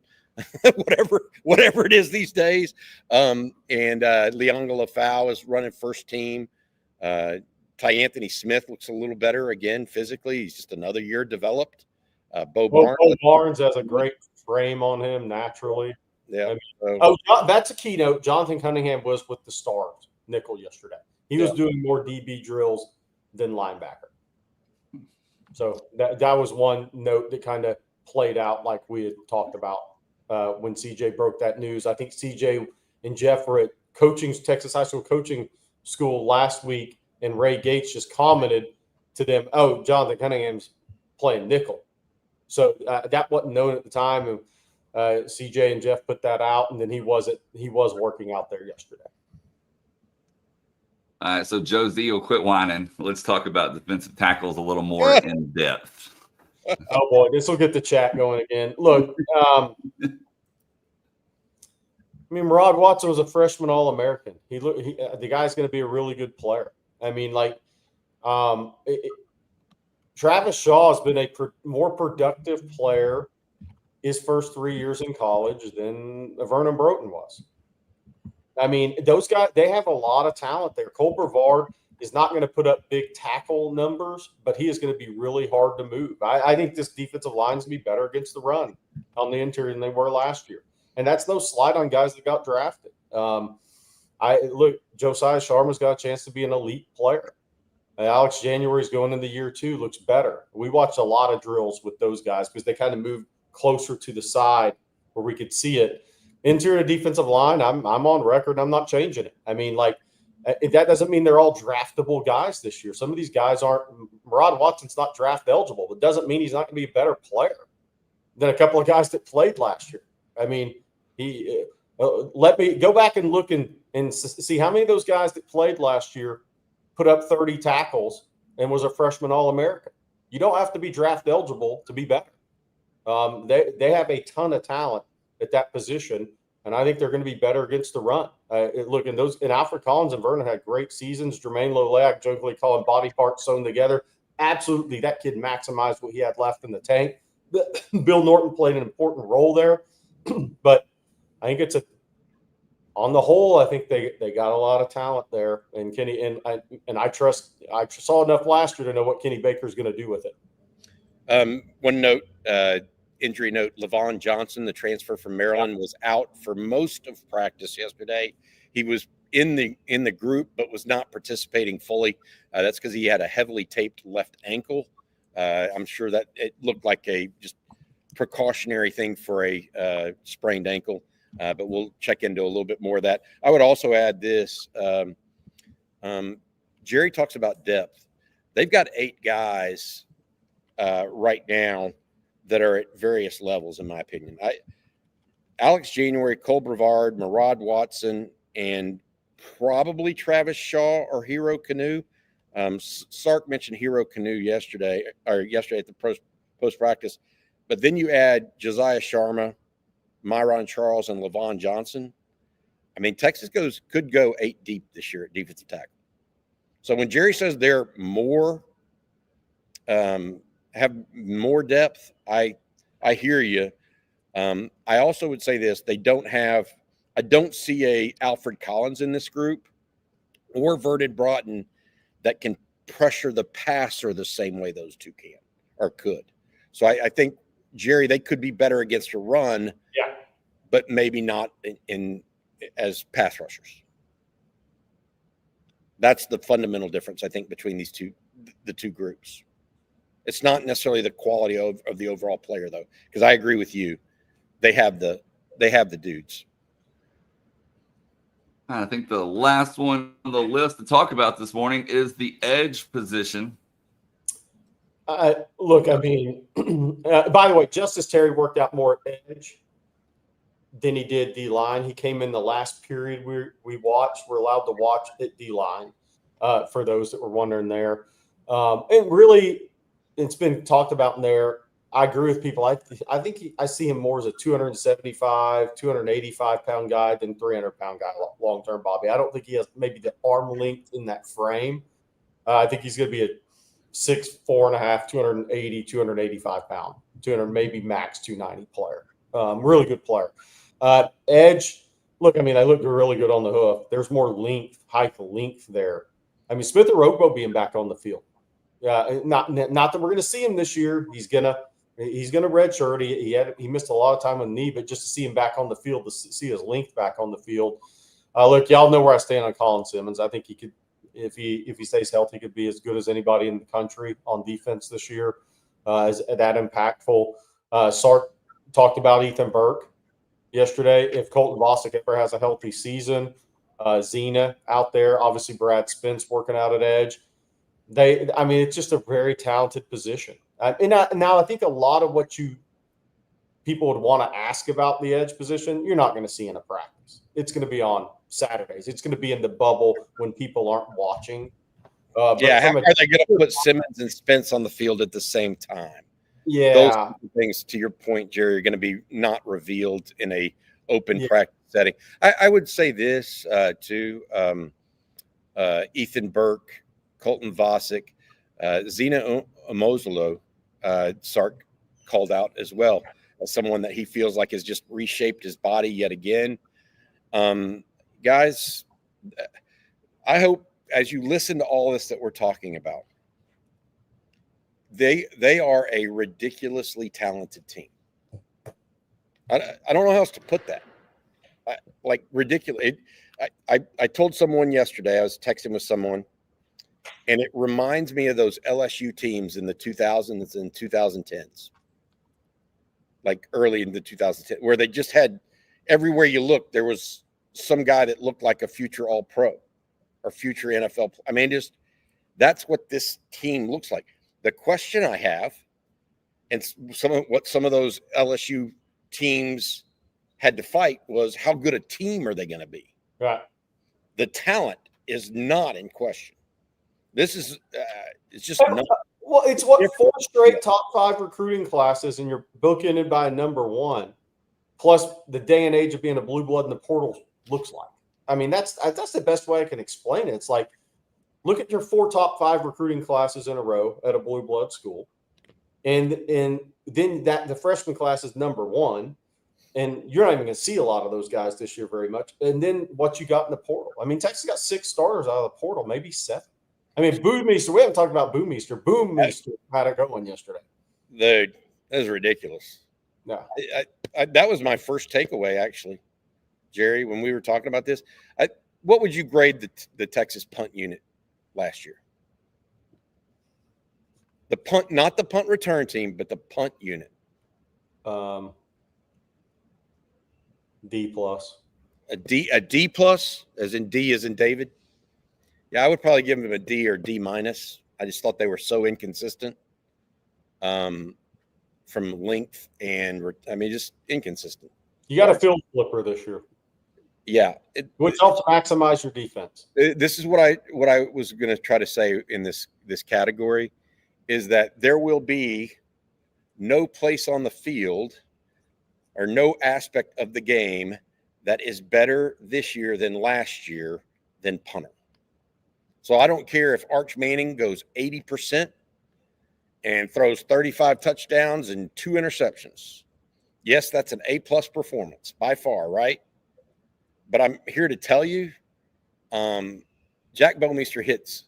whatever it is these days. And Leonga Lafau is running first team. Ty Anthony Smith looks a little better again physically. He's just another year developed. Bo Barnes has a great frame on him naturally. Yeah. That's a keynote. Jonathan Cunningham was with the Stars nickel yesterday. He was doing more DB drills than linebacker. So that was one note that kind of played out like we had talked about when CJ broke that news. I think CJ and Jeff were at Texas high school coaching school last week, and Ray Gates just commented to them, "Oh, Jonathan Cunningham's playing nickel." So that wasn't known at the time, and CJ and Jeff put that out, and then he was working out there yesterday. All right, so Josie will quit whining. Let's talk about defensive tackles a little more in depth. Oh boy, this will get the chat going again. Look, I mean, Murad Watson was a freshman All-American. The guy's going to be a really good player. I mean, Travis Shaw has been a more productive player his first 3 years in college than Vernon Broughton was. I mean, those guys, they have a lot of talent there. Cole Brevard is not going to put up big tackle numbers, but he is going to be really hard to move. I think this defensive line is going to be better against the run on the interior than they were last year. And that's no slight on guys that got drafted. Josiah Sharma's got a chance to be an elite player. Alex January's going into year 2, looks better. We watched a lot of drills with those guys because they kind of moved closer to the side where we could see it. Interior defensive line, I'm on record. I'm not changing it. I mean, that doesn't mean they're all draftable guys this year. Some of these guys aren't. Murad Watson's not draft eligible, but doesn't mean he's not going to be a better player than a couple of guys that played last year. I mean, let me go back and look and see how many of those guys that played last year put up 30 tackles and was a freshman All-American. You don't have to be draft eligible to be better. They have a ton of talent at that position, and I think they're going to be better against the run. And Alfred Collins and Vernon had great seasons. Jermaine Lolak, jokingly calling body parts sewn together. Absolutely, that kid maximized what he had left in the tank. Bill Norton played an important role there, but I think on the whole, I think they got a lot of talent there. And Kenny and I saw enough last year to know what Kenny Baker's going to do with it. One note. Injury note, Levon Johnson, the transfer from Maryland, was out for most of practice yesterday. He was in the group, but was not participating fully. That's because he had a heavily taped left ankle. I'm sure that it looked like a just precautionary thing for a sprained ankle, but we'll check into a little bit more of that. I would also add this. Jerry talks about depth. They've got 8 guys right now that are at various levels, in my opinion. Alex January, Cole Brevard, Murad Watson, and probably Travis Shaw or Hero Canoe. Sark mentioned Hero Canoe yesterday at the post practice, but then you add Josiah Sharma, Myron Charles, and Levon Johnson. I mean, Texas could go 8 deep this year at defensive tackle. So when Jerry says they're more have more depth, I hear you. I also would say this: I don't see a Alfred Collins in this group or Vernon Broughton that can pressure the passer the same way those two can or could. So I think, Jerry, they could be better against a run, but maybe not in as pass rushers. That's the fundamental difference, I think, between the two groups. It's not necessarily the quality of the overall player, though, because I agree with you. They have the dudes. I think the last one on the list to talk about this morning is the edge position. Look, I mean, by the way, Justice Terry worked out more at edge than he did D-line. He came in the last period we watched. We're allowed to watch at D-line, for those that were wondering there. And really, it's been talked about in there. I agree with people. I think I see him more as a 275, 285-pound guy than 300-pound guy long-term, Bobby. I don't think he has maybe the arm length in that frame. I think he's going to be a 6'4.5", 280, 285-pound, 200, maybe max 290 player. Really good player. Edge, look, I mean, I looked really good on the hoof. There's more height length there. I mean, Smith Orokpo being back on the field. Not that we're going to see him this year. He's gonna redshirt. He missed a lot of time with the knee, but just to see him back on the field, to see his length back on the field. Look, y'all know where I stand on Colin Simmons. I think he could, if he stays healthy, could be as good as anybody in the country on defense this year. As that impactful. Sark talked about Ethan Burke yesterday. If Colton Bostic ever has a healthy season, Zena out there, obviously Brad Spence working out at edge. It's just a very talented position. Now I think a lot of what people would want to ask about the edge position, you're not going to see in a practice. It's going to be on Saturdays. It's going to be in the bubble when people aren't watching. How are they going to put Simmons and Spence on the field at the same time? Yeah. Those things, to your point, Jerry, are going to be not revealed in a open practice setting. I would say this too. Ethan Burke, Colton Vosick, Zena Omozolo, Sark called out as well as someone that he feels like has just reshaped his body yet again. Guys, I hope as you listen to all this that we're talking about, they are a ridiculously talented team. I don't know how else to put that. Like ridiculous. I told someone yesterday, I was texting with someone, and it reminds me of those LSU teams in the 2000s and 2010s, like early in the 2010s, where they just had everywhere you looked, there was some guy that looked like a future All-Pro or future NFL. I mean, just that's what this team looks like. The question I have, and some of those LSU teams had to fight, was how good a team are they going to be? Right. The talent is not in question. This is it's just not. Well, it's what 4 straight top 5 recruiting classes, and you're bookended by a number 1, plus the day and age of being a blue blood in the portal looks like. I mean, that's the best way I can explain it. It's like, look at your 4 top 5 recruiting classes in a row at a blue blood school, and then the freshman class is number 1, and you're not even going to see a lot of those guys this year very much. And then what you got in the portal? I mean, Texas got 6 starters out of the portal, maybe 7. I mean, Boomeister, we haven't talked about Boomeister. Boomeister had it going yesterday. Dude, that was ridiculous. Yeah. That was my first takeaway, actually, Jerry, when we were talking about this. what would you grade the Texas punt unit last year? The punt, not the punt return team, but the punt unit. D plus. A D plus, as in D as in David. Yeah, I would probably give them a D or D minus. I just thought they were so inconsistent, from length and just inconsistent. You got a field flipper this year. Yeah, Which helps maximize your defense. This is what I was going to try to say in this category is that there will be no place on the field or no aspect of the game that is better this year than last year than punter. So I don't care if Arch Manning goes 80% and throws 35 touchdowns and 2 interceptions. Yes, that's an A-plus performance by far, right? But I'm here to tell you, Jack Bouwmeester hits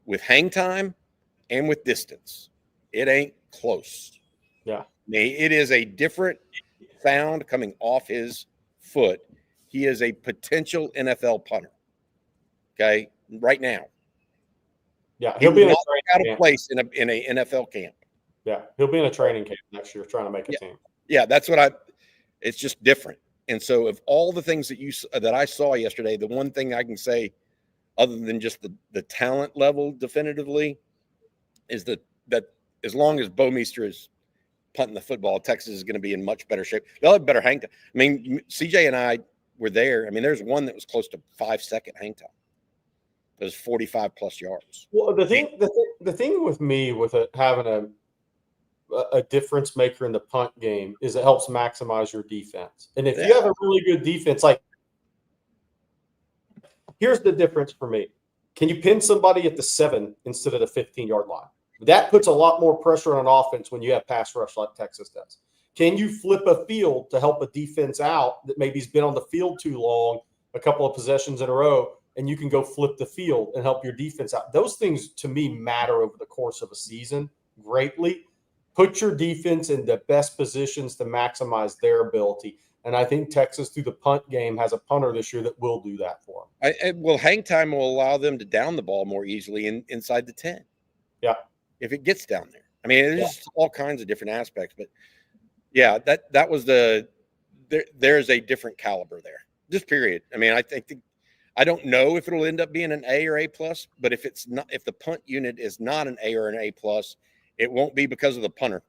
with hang time and with distance. It ain't close. Yeah. It is a different sound coming off his foot. He is a potential NFL punter. Okay, right now. Yeah, he'll be in a out of place in a NFL camp. Yeah, he'll be in a training camp next year trying to make a team. Yeah, that's what it's just different. And so of all the things that I saw yesterday, the one thing I can say other than just the talent level definitively is that as long as Bouwmeester is punting the football, Texas is going to be in much better shape. They'll have better hang time. I mean, CJ and I were there. I mean, there's one that was close to 5-second hang time. It was 45 plus yards. Well, the thing with me with having a difference maker in the punt game is it helps maximize your defense. And if you have a really good defense, like here's the difference for me. Can you pin somebody at the 7 instead of the 15-yard line? That puts a lot more pressure on offense when you have pass rush like Texas does. Can you flip a field to help a defense out that maybe has been on the field too long, a couple of possessions in a row, and you can go flip the field and help your defense out? Those things, to me, matter over the course of a season greatly. Put your defense in the best positions to maximize their ability. And I think Texas, through the punt game, has a punter this year that will do that for them. Well, hang time will allow them to down the ball more easily inside the 10. Yeah. If it gets down there. I mean, there's all kinds of different aspects. But, yeah, that was there's a different caliber there. Just period. I mean, I don't know if it'll end up being an A or A plus, but if the punt unit is not an A or an A plus, it won't be because of the punter.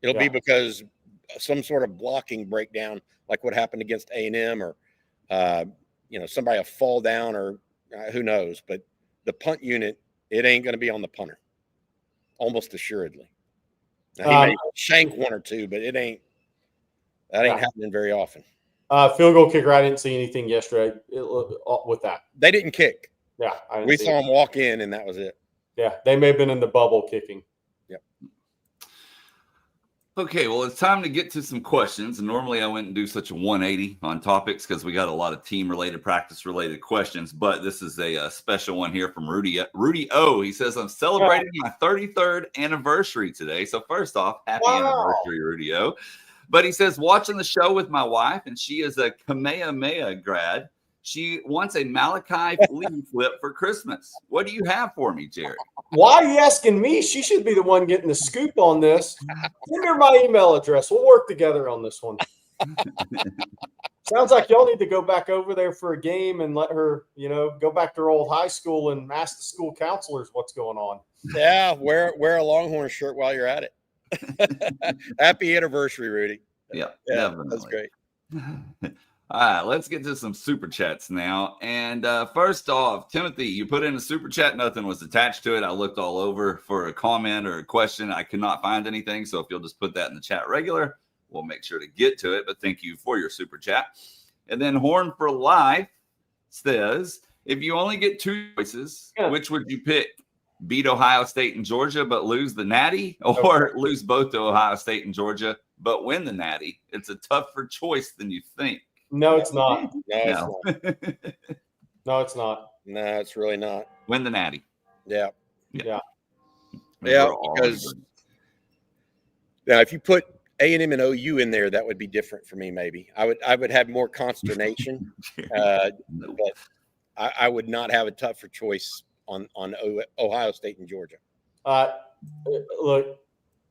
It'll be because some sort of blocking breakdown, like what happened against A&M, or somebody will fall down, or who knows. But the punt unit, it ain't going to be on the punter, almost assuredly. Now, he may shank one or two, but that ain't happening very often. Field goal kicker, I didn't see anything yesterday with that. They didn't kick. Yeah, we saw him walk in, and that was it. Yeah, they may have been in the bubble kicking. Yep. Okay, well, it's time to get to some questions. And normally I wouldn't do such a 180 on topics because we got a lot of team-related, practice-related questions. But this is a special one here from Rudy O. He says, I'm celebrating my 33rd anniversary today. So first off, happy anniversary, Rudy O. But he says, watching the show with my wife, and she is a Kamehameha grad. She wants a Malachi leaf flip for Christmas. What do you have for me, Jared? Why are you asking me? She should be the one getting the scoop on this. Send her my email address. We'll work together on this one. Sounds like y'all need to go back over there for a game and let her, go back to her old high school and ask the school counselors what's going on. Yeah, wear a Longhorn shirt while you're at it. Happy anniversary, Rudy. Yeah, definitely. That's great. All right, let's get to some super chats now. And first off, Timothy, you put in a super chat. Nothing was attached to it. I looked all over for a comment or a question. I could not find anything. So if you'll just put that in the chat regular, we'll make sure to get to it. But thank you for your super chat. And then Horn for Life says, if you only get 2 choices, which would you pick? Beat Ohio State and Georgia but lose the Natty, or lose both to Ohio State and Georgia but win the Natty? It's a tougher choice than you think. No, it's not. No, it's not. No, it's really not. Win the Natty. Yeah. Yeah. Because now if you put A&M and OU in there, that would be different for me. Maybe I would have more consternation. But I would not have a tougher choice on Ohio State and Georgia. Look,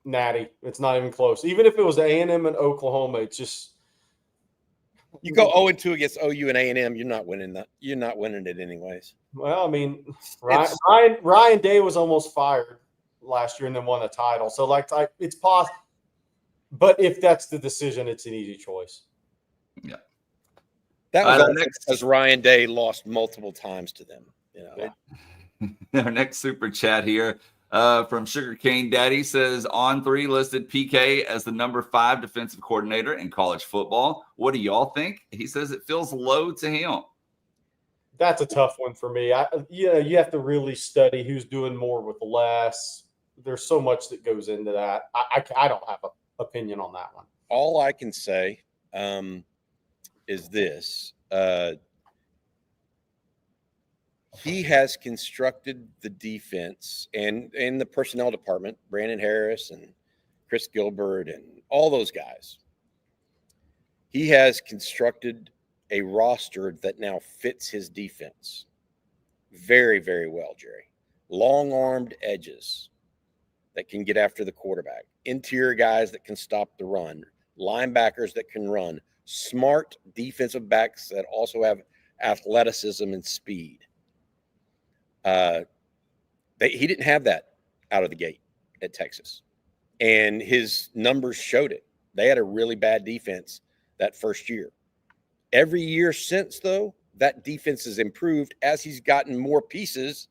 Natty, it's not even close. Even if it was A&M and Oklahoma, it's just you go 0-2 against OU and A&M, you're not winning that. You're not winning it anyways. Well, I mean, Ryan Day was almost fired last year and then won a title. So, it's possible. But if that's the decision, it's an easy choice. Yeah. That was because Ryan Day lost multiple times to them. Our next super chat here from Sugarcane Daddy says On3 listed PK as the number 5 defensive coordinator in college football. What do y'all think? He says it feels low to him. That's a tough one for me. You have to really study who's doing more with less. There's so much that goes into that. I don't have an opinion on that one. All I can say is this. He has constructed the defense and the personnel department, Brandon Harris and Chris Gilbert and all those guys. He has constructed a roster that now fits his defense very, very well, Jerry. Long-armed edges that can get after the quarterback, interior guys that can stop the run, linebackers that can run, smart defensive backs that also have athleticism and speed. He didn't have that out of the gate at Texas, and his numbers showed it. They had a really bad defense that first year. Every year since, though, that defense has improved as he's gotten more pieces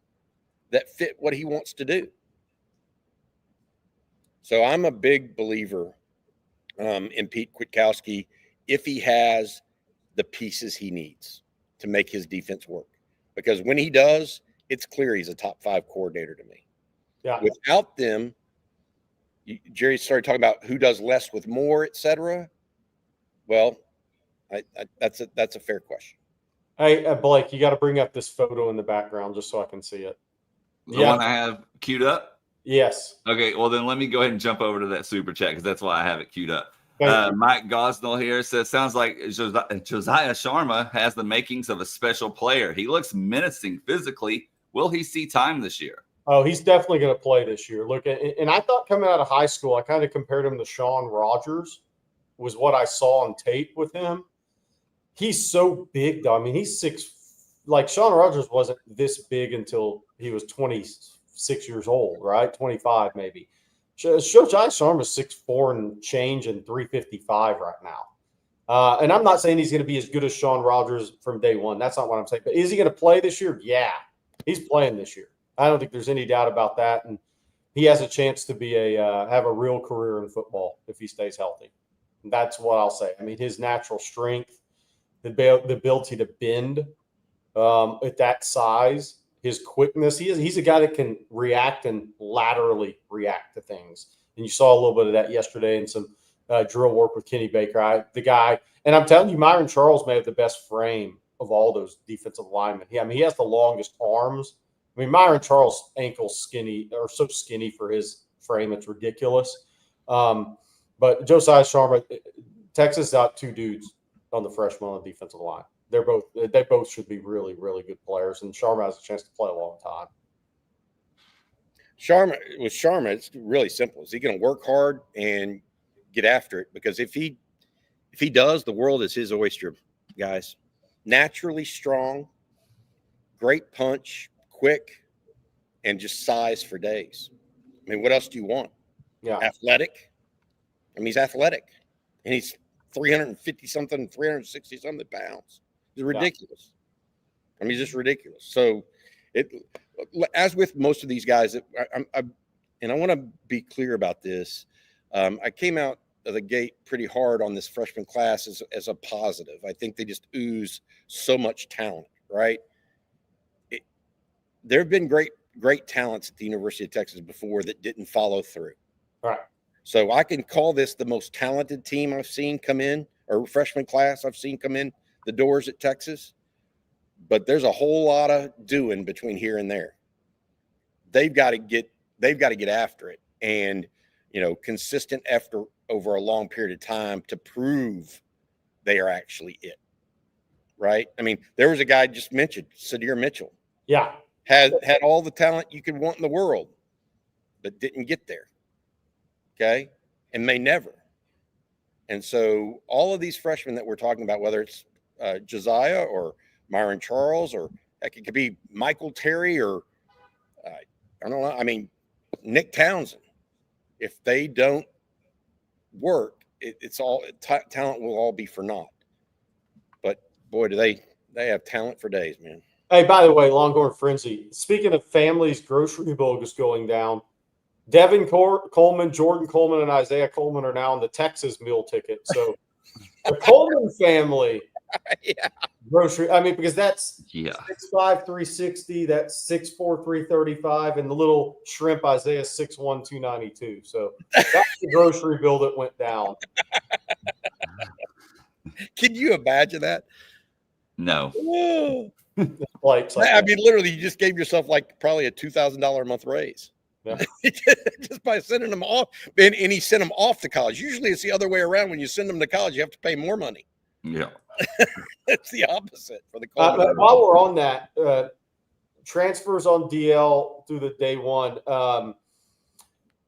that fit what he wants to do. So I'm a big believer in Pete Kwiatkowski if he has the pieces he needs to make his defense work. Because when he does, it's clear he's a top 5 coordinator to me. Yeah. Without them, Jerry started talking about who does less with more, et cetera. Well, that's a fair question. Hey, Blake, you got to bring up this photo in the background just so I can see it. The one I have queued up? Yes. Okay, well, then let me go ahead and jump over to that super chat because that's why I have it queued up. Mike Gosnell here says, sounds like Josiah Sharma has the makings of a special player. He looks menacing physically. Will he see time this year? Oh, he's definitely going to play this year. Look, and I thought coming out of high school, I kind of compared him to Shawn Rogers, was what I saw on tape with him. He's so big, though. I mean, he's 6. Like Shawn Rogers wasn't this big until he was 26 years old, right? 25 maybe. Josiah Sharma's 6'4" and change and 355 right now. And I'm not saying he's going to be as good as Shawn Rogers from day one. That's not what I'm saying. But is he going to play this year? Yeah, he's playing this year. I don't think there's any doubt about that. And he has a chance to be have a real career in football if he stays healthy. And that's what I'll say. I mean, his natural strength, the ability to bend at that size, his quickness. He's a guy that can react and laterally react to things. And you saw a little bit of that yesterday in some drill work with Kenny Baker. The guy, and I'm telling you, Myron Charles may have the best frame of all those defensive linemen. I mean, he has the longest arms. I mean, Myron Charles' ankles skinny or so skinny for his frame, it's ridiculous. But Josiah Sharma, Texas got 2 dudes on the freshman on the defensive line. They both should be really, really good players, and Sharma has a chance to play a long time. With Sharma, it's really simple. Is he going to work hard and get after it? Because if he does, the world is his oyster, guys. Naturally strong, great punch, quick, and just size for days. I mean, what else do you want? Yeah. Athletic. I mean, he's athletic, and he's 350-something, 360-something pounds. It's ridiculous. Yeah. I mean, it's just ridiculous. So, as with most of these guys, and I want to be clear about this. I came out of the gate pretty hard on this freshman class as a positive. I think they just ooze so much talent, right? There have been great talents at the University of Texas before that didn't follow through. Right. So I can call this the most talented team I've seen come in, or freshman class I've seen come in the doors at Texas. But there's a whole lot of doing between here and there. They've got to get after it, and consistent effort over a long period of time to prove they are actually it. right? I mean, there was a guy just mentioned, Sadir Mitchell. Yeah. Had all the talent you could want in the world, but didn't get there. Okay. And may never. And so all of these freshmen that we're talking about, whether it's Josiah or Myron Charles, or heck, it could be Michael Terry, or I don't know. I mean, Nick Townsend, if they don't work, it's all talent will all be for naught. But boy, do they have talent for days, man. Hey, by the way, Longhorn Frenzy, speaking of families, grocery bill is going down. Devin Coleman, Jordan Coleman, and Isaiah Coleman are now on the Texas meal ticket. So the Coleman family grocery, because that's 6'5", 360, that's 6'4", 335, and the little shrimp Isaiah 6'1", 292. So that's the grocery bill that went down. Can you imagine that? No. Like I mean, literally, you just gave yourself like probably a $2,000 a month raise. Yeah. Just by sending them off. And he sent them off to college. Usually it's the other way around. When you send them to college, you have to pay more money. Yeah. It's the opposite for the college. But while we're on that, transfers on DL through the day one.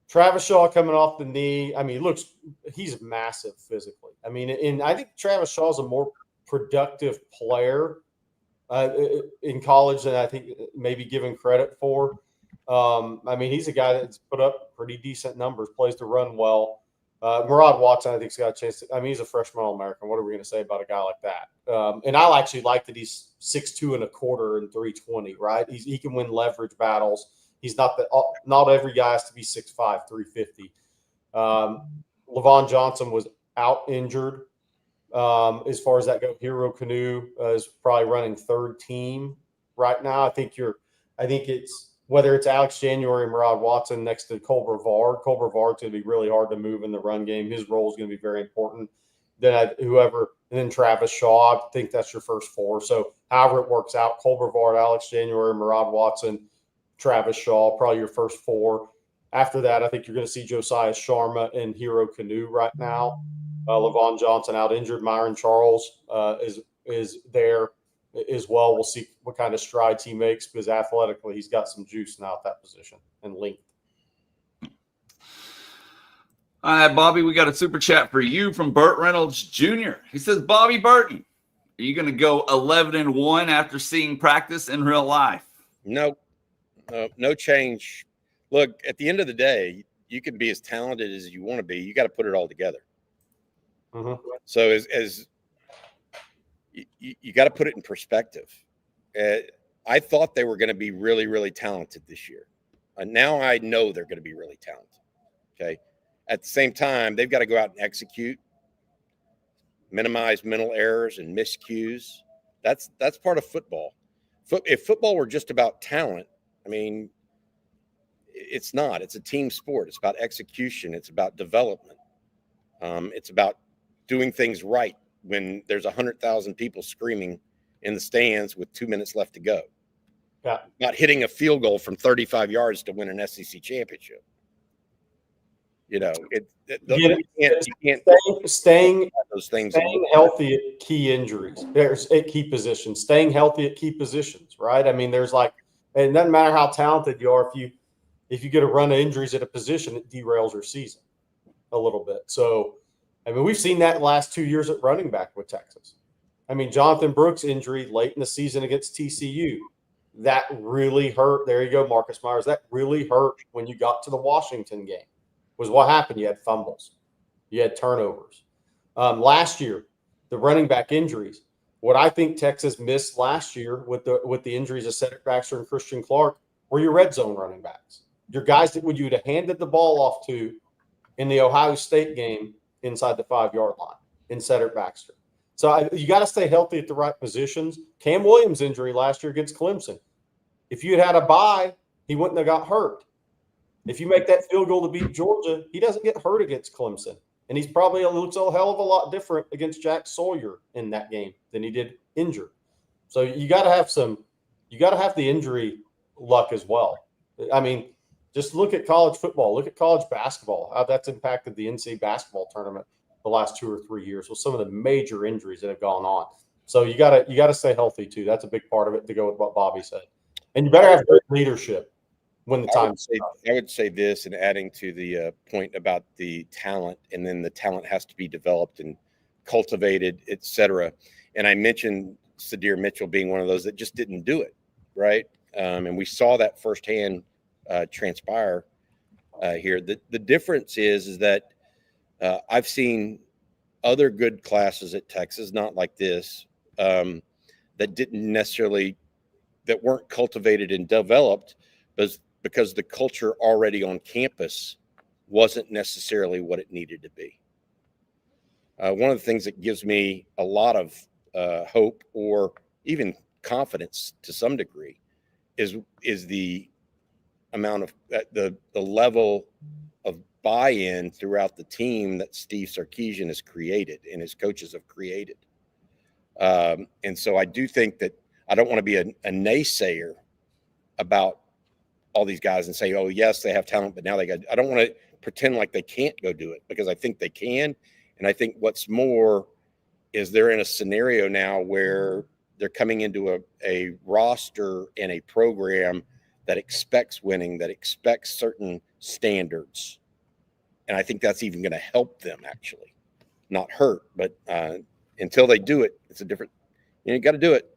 Travis Shaw coming off the knee. I mean, he's massive physically. I mean, and I think Travis Shaw's a more productive player in college than I think maybe given credit for. I mean, he's a guy that's put up pretty decent numbers, plays to run well. Murad Watson, I think, has got a chance to, he's a freshman All-American. What are we going to say about a guy like that? And I actually like that he's 6'2" and a quarter and 320, right? He can win leverage battles. He's not every guy has to be 6'5", 350. Levon Johnson was out injured. As far as that goes, Hero Canoe is probably running third team right now. I think it's whether it's Alex January and Murad Watson next to Culver Vard. Culver Vard's going to be really hard to move in the run game. His role is going to be very important. Then and then Travis Shaw. I think that's your first four. So however it works out, Culver Vard, Alex January, Murad Watson, Travis Shaw, probably your first four. After that, I think you're going to see Josiah Sharma and Hero Canoe right now. Levon Johnson out injured. Myron Charles is there as well. We'll see what kind of strides he makes because athletically he's got some juice now at that position and length. All right, Bobby, we got a super chat for you from Burt Reynolds Jr. He says, Bobby Burton, are you going to go 11-1 after seeing practice in real life? No change. Look, at the end of the day, you can be as talented as you want to be. You got to put it all together. Mm-hmm. So as you got to put it in perspective. I thought they were going to be really, really talented this year. Now I know they're going to be really talented. Okay. At the same time, they've got to go out and execute, minimize mental errors and miscues. That's part of football. If football were just about talent, I mean, it's not. It's a team sport. It's about execution. It's about development. It's about doing things right when there's 100,000 people screaming in the stands with 2 minutes left to go. Yeah. Not hitting a field goal from 35 yards to win an SEC championship. You know, you can't staying those things. Staying healthy at key injuries. There's at key positions. Staying healthy at key positions, right? I mean, there's it doesn't matter how talented you are. If you get a run of injuries at a position, it derails your season a little bit. So, I mean, we've seen that the last 2 years at running back with Texas. I mean, Jonathan Brooks' injury late in the season against TCU, that really hurt. There you go, Marcus Myers. That really hurt when you got to the Washington game. Was what happened. You had fumbles. You had turnovers. Last year, the running back injuries. What I think Texas missed last year with the injuries of Cedric Baxter and Christian Clark were your red zone running backs. Your guys that you'd have handed the ball off to in the Ohio State game inside the 5-yard line in Cedric Baxter. So you got to stay healthy at the right positions. Cam Williams' injury last year against Clemson. If you had a bye, he wouldn't have got hurt. If you make that field goal to beat Georgia, he doesn't get hurt against Clemson. And he's probably looks a hell of a lot different against Jack Sawyer in that game than he did injured. So you got to have the injury luck as well. I mean, just look at college football. Look at college basketball, how that's impacted the NCAA basketball tournament the last 2 or 3 years with some of the major injuries that have gone on. So you gotta stay healthy too. That's a big part of it, to go with what Bobby said. And you better have good leadership when the time's up. I would say this, and adding to the point about the talent, and then the talent has to be developed and cultivated, etc. And I mentioned Sadir Mitchell being one of those that just didn't do it, right? And we saw that firsthand transpire here. The difference is that I've seen other good classes at Texas, not like this, that didn't necessarily, that weren't cultivated and developed, because the culture already on campus wasn't necessarily what it needed to be. One of the things that gives me a lot of hope, or even confidence to some degree, is the amount of the level of buy-in throughout the team that Steve Sarkisian has created and his coaches have created. And so I do think that I don't want to be a naysayer about all these guys and say, oh, yes, they have talent, but now I don't want to pretend like they can't go do it, because I think they can. And I think what's more is they're in a scenario now where they're coming into a roster and a program that expects winning, that expects certain standards. And I think that's even going to help them, actually, not hurt. But until they do it, it's a different, you got to do it.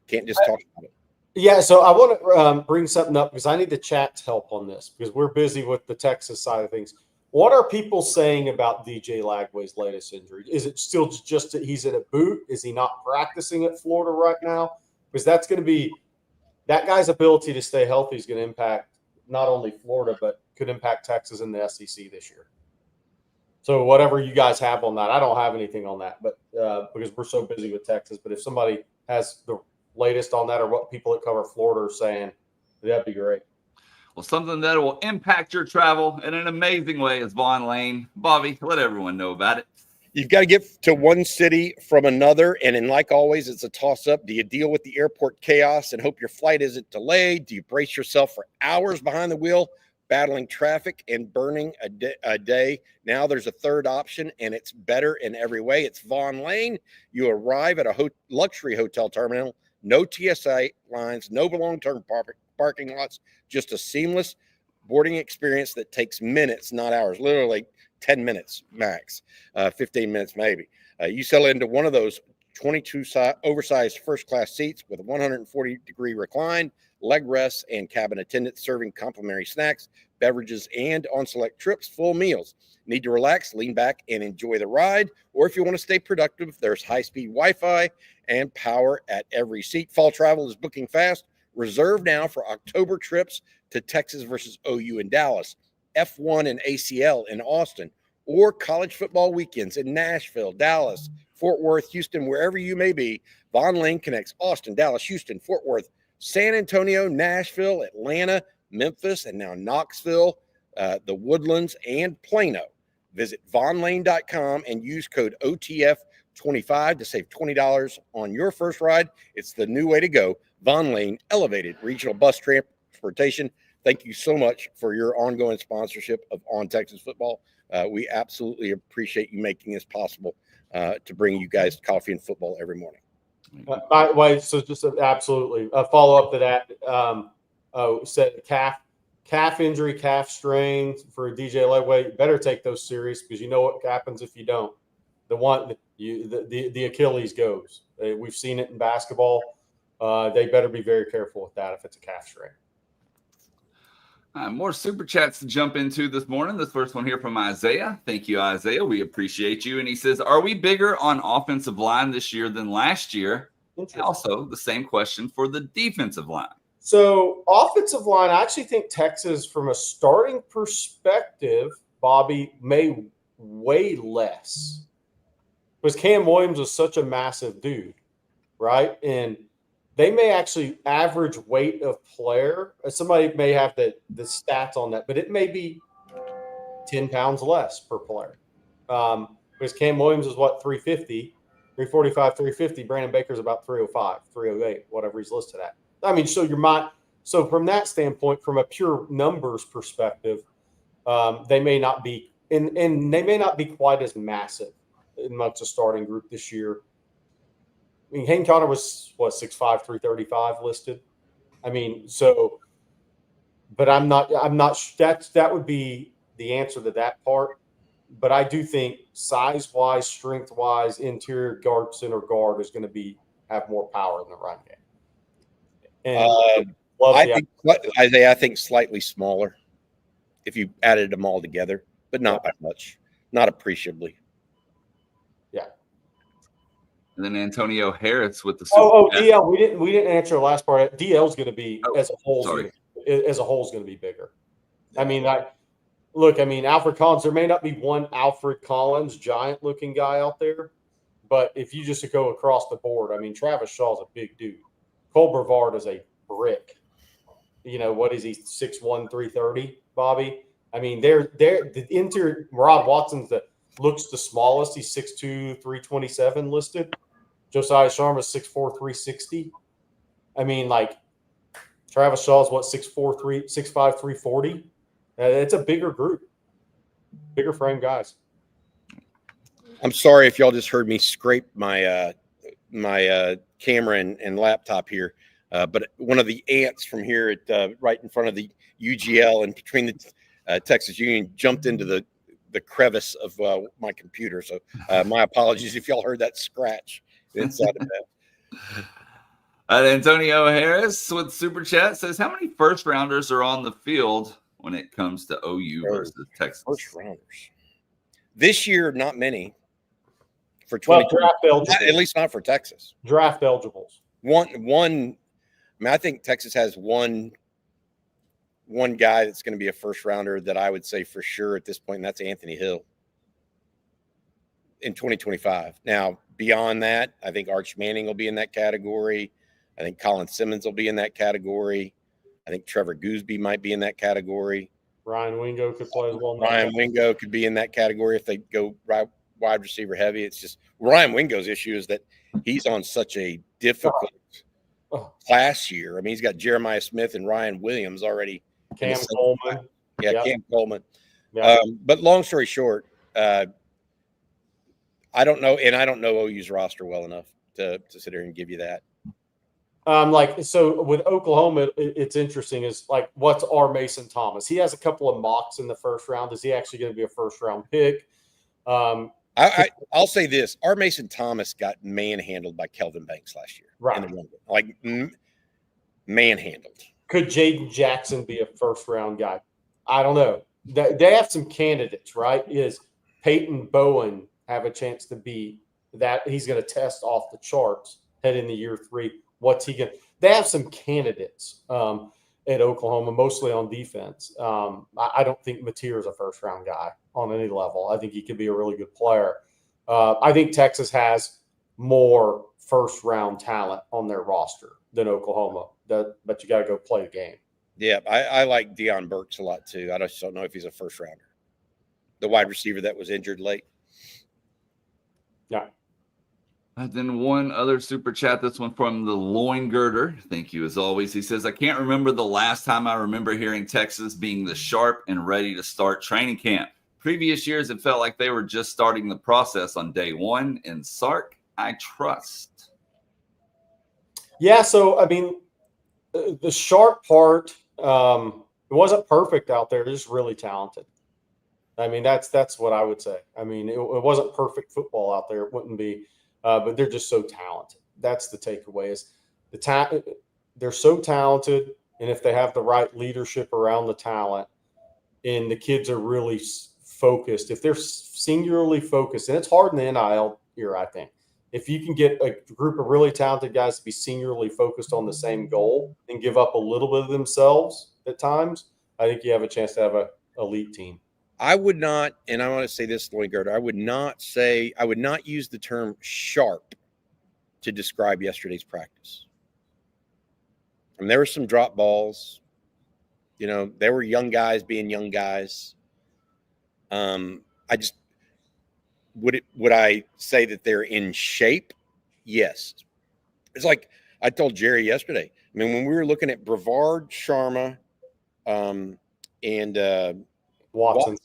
Can't just talk about it. Yeah, so I want to bring something up, because I need the chat's help on this, because we're busy with the Texas side of things. What are people saying about DJ Lagway's latest injury? Is it still just that he's in a boot? Is he not practicing at Florida right now? Because that's going to be – that guy's ability to stay healthy is going to impact not only Florida, but could impact Texas and the SEC this year. So whatever you guys have on that, I don't have anything on that, but because we're so busy with Texas. But if somebody has the latest on that, or what people that cover Florida are saying, that'd be great. Well, something that will impact your travel in an amazing way is Vaughn Lane. Bobby, let everyone know about it. You've got to get to one city from another, and like always, it's a toss-up. Do you deal with the airport chaos and hope your flight isn't delayed? Do you brace yourself for hours behind the wheel, battling traffic and burning a day? Now there's a third option, and it's better in every way. It's Vaughn Lane. You arrive at a luxury hotel terminal, no TSA lines, no long-term parking lots, just a seamless boarding experience that takes minutes, not hours, literally 10 minutes max, 15 minutes maybe. You settle into one of those 22 oversized first-class seats with a 140-degree recline, leg rests, and cabin attendants serving complimentary snacks, beverages, and on select trips, full meals. Need to relax, lean back, and enjoy the ride? Or if you want to stay productive, there's high-speed Wi-Fi and power at every seat. Fall travel is booking fast. Reserve now for October trips to Texas versus OU in Dallas, F1 and ACL in Austin, or college football weekends in Nashville, Dallas, Fort Worth, Houston, wherever you may be. Vaughn Lane connects Austin, Dallas, Houston, Fort Worth, San Antonio, Nashville, Atlanta, Memphis, and now Knoxville, the Woodlands, and Plano. Visit vaughnlane.com and use code OTF25 to save $20 on your first ride. It's the new way to go. Vaughn Lane, elevated regional bus transportation. Thank you so much for your ongoing sponsorship of On Texas Football. We absolutely appreciate you making this possible to bring you guys coffee and football every morning. By the way, so just absolutely a follow up to that. Said calf injury, calf strain for DJ Lagway. Better take those serious, because you know what happens if you don't. The Achilles goes. We've seen it in basketball. They better be very careful with that if it's a calf strain. More super chats to jump into this morning. This first one here from Isaiah. Thank you, Isaiah. We appreciate you. And he says, are we bigger on offensive line this year than last year? Also, the same question for the defensive line. So offensive line, I actually think Texas, from a starting perspective, Bobby, may weigh less. Because Cam Williams was such a massive dude, right? And they may actually average weight of player. Somebody may have the stats on that, but it may be 10 pounds less per player. Because Cam Williams is 350, 345, 350. Brandon Baker's about 305, 308, whatever he's listed at. I mean, so from that standpoint, from a pure numbers perspective, they may not be, and they may not be quite as massive amongst a starting group this year. mean, Hayden Conner was what 6'5", 335 listed. I mean, so, but I'm not. That would be the answer to that part. But I do think size wise, strength wise, interior guard, center guard is going to have more power in the run game. And I think slightly smaller if you added them all together, but not by much, not appreciably. Yeah. And then Antonio Harris with the DL. We didn't answer the last part. DL is going to be as a whole is going to be bigger. I mean, Alfred Collins. There may not be one Alfred Collins giant looking guy out there, but if you just go across the board, I mean, Travis Shaw's a big dude. Cole Brevard is a brick. What is he? 6'1", 330, Bobby. I mean, the interior. Rob Watson's that looks the smallest. He's 6'2", 327 listed. Josiah Sharma is 6'4", 360. I mean, Travis Shaw's what 6'4", 6'5", 340. It's a bigger group, bigger frame guys. I'm sorry if y'all just heard me scrape my camera and laptop here, but one of the ants from here at right in front of the UGL and between the Texas Union jumped into the crevice of my computer. So my apologies if y'all heard that scratch inside of that. Antonio Harris with Super Chat says, how many first rounders are on the field when it comes to OU versus Texas? First rounders. This year, not many. For draft eligible. At least not for Texas. Draft eligibles. One. I mean, I think Texas has one guy that's going to be a first rounder that I would say for sure at this point, and that's Anthony Hill in 2025. Now, beyond that, I think Arch Manning will be in that category. I think Colin Simmons will be in that category. I think Trevor Gooseby might be in that category. Ryan Wingo could play as well. Ryan Wingo could be in that category if they go wide receiver heavy. It's just Ryan Wingo's issue is that he's on such a difficult class year. I mean, he's got Jeremiah Smith and Ryan Williams already. Cam Coleman. Yeah, Cam Coleman. Yeah. But long story short, I don't know, and I don't know OU's roster well enough to sit here and give you that. So with Oklahoma, it's interesting is what's our Mason Thomas? He has a couple of mocks in the first round. Is he actually going to be a first round pick? I'll say this: our Mason Thomas got manhandled by Kelvin Banks last year. Right. Manhandled. Could Jaden Jackson be a first round guy? I don't know. They have some candidates, right? Is Peyton Bowen have a chance to be that? He's going to test off the charts heading into year 3. What's he going to – they have some candidates at Oklahoma, mostly on defense. I don't think Mateer is a first-round guy on any level. I think he could be a really good player. I think Texas has more first-round talent on their roster than Oklahoma, but you got to go play the game. Yeah, I like Deion Burks a lot too. I just don't know if he's a first-rounder. The wide receiver that was injured late. Yeah. And then one other super chat, this one from the Loin Girder. Thank you as always. He says, I can't remember the last time I remember hearing Texas being the sharp and ready to start training camp. Previous years, it felt like they were just starting the process on day one. And Sark, I trust. Yeah, so, I mean, the sharp part, it wasn't perfect out there. It was really talented. I mean, that's what I would say. I mean, it wasn't perfect football out there. It wouldn't be. But they're just so talented. That's the takeaway is they're so talented. And if they have the right leadership around the talent and the kids are really focused, if they're singularly focused, and it's hard in the NIL here, I think, if you can get a group of really talented guys to be singularly focused on the same goal and give up a little bit of themselves at times, I think you have a chance to have an elite team. I would not, and I want to say this, Lloyd Gardner, I would not use the term sharp to describe yesterday's practice. I mean, there were some drop balls. You know, there were young guys being young guys. Would I say that they're in shape? Yes. It's like I told Jerry yesterday. I mean, when we were looking at Brevard, Sharma, and Watson.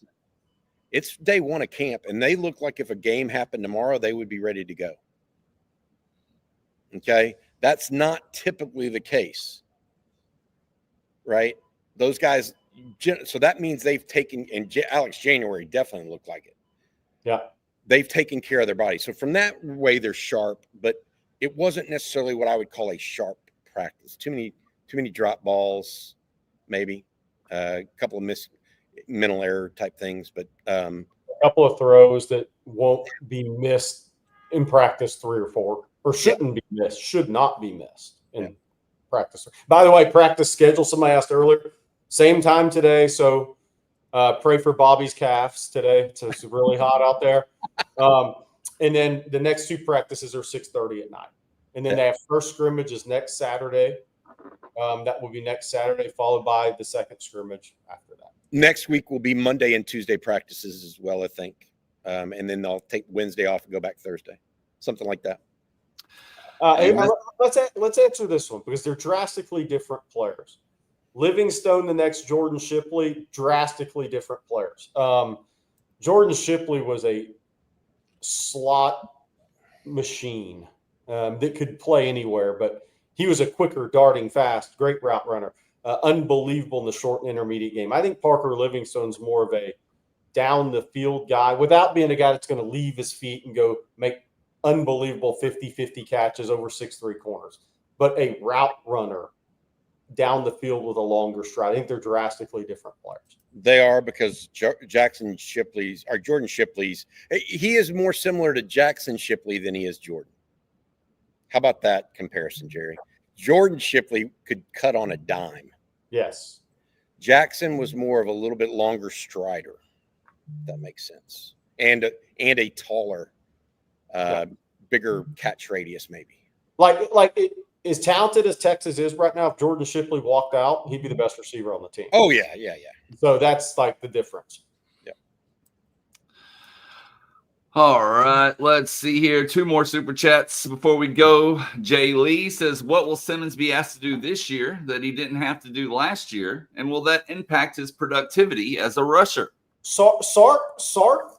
It's day one of camp, and they look like if a game happened tomorrow, they would be ready to go. Okay. That's not typically the case, right? Those guys. So that means they've taken, and Alex January definitely looked like it. Yeah. They've taken care of their body. So from that way, they're sharp, but it wasn't necessarily what I would call a sharp practice. Too many drop balls, maybe a couple of mental error type things, but a couple of throws that won't be missed in practice 3 or 4, or shouldn't be missed, should not be missed in practice. By the way, practice schedule, somebody asked earlier, same time today. So pray for Bobby's calves today. It's really hot out there. And then the next 2 practices are 6:30 at night. And then they have first scrimmage is next Saturday. That will be next Saturday, followed by the second scrimmage after that. Next week will be Monday and Tuesday practices as well, I think. And then they'll take Wednesday off and go back Thursday, something like that. Let's answer this one because they're drastically different players. Livingston, the next Jordan Shipley, drastically different players. Jordan Shipley was a slot machine that could play anywhere, but he was a quicker, darting, fast, great route runner, unbelievable in the short and intermediate game. I think Parker Livingston's more of a down the field guy without being a guy that's going to leave his feet and go make unbelievable 50-50 catches over 6'3" corners, but a route runner down the field with a longer stride. I think they're drastically different players. They are, because Jordan Shipley's, he is more similar to Jackson Shipley than he is Jordan. How about that comparison, Jerry? Jordan Shipley could cut on a dime. Yes. Jackson was more of a little bit longer strider. If that makes sense. And a taller, bigger catch radius, maybe. As talented as Texas is right now, if Jordan Shipley walked out, he'd be the best receiver on the team. Oh, yeah. So that's like the difference. Yep. All right, let's see here. 2 more super chats before we go. Jay Lee says, what will Simmons be asked to do this year that he didn't have to do last year? And will that impact his productivity as a rusher? Sark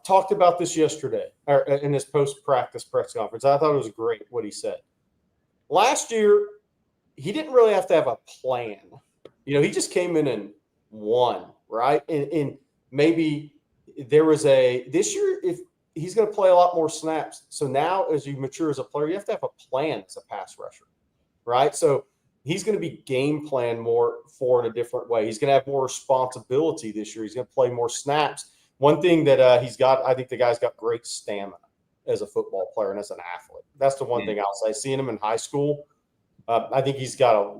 talked about this yesterday in his post-practice press conference. I thought it was great what he said. Last year, he didn't really have to have a plan. He just came in and won, right? And maybe there was this year, if he's going to play a lot more snaps. So now as you mature as a player, you have to have a plan as a pass rusher, right? So he's going to be game plan more for in a different way. He's going to have more responsibility this year. He's going to play more snaps. One thing that he's got, I think the guy's got great stamina as a football player and as an athlete. That's the one thing I'll say. Seeing him in high school, I think he's got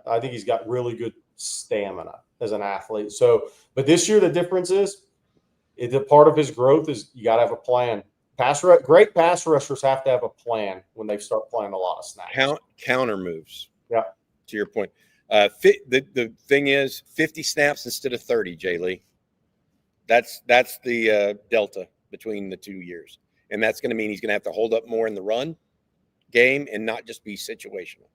I think he's got really good stamina as an athlete. So, but this year the difference is, the part of his growth is you got to have a plan. Great pass rushers have to have a plan when they start playing a lot of snaps. Counter moves. Yeah. To your point. The thing is 50 snaps instead of 30, Jay Lee. That's the delta between the 2 years. And that's going to mean he's going to have to hold up more in the run game and not just be situational.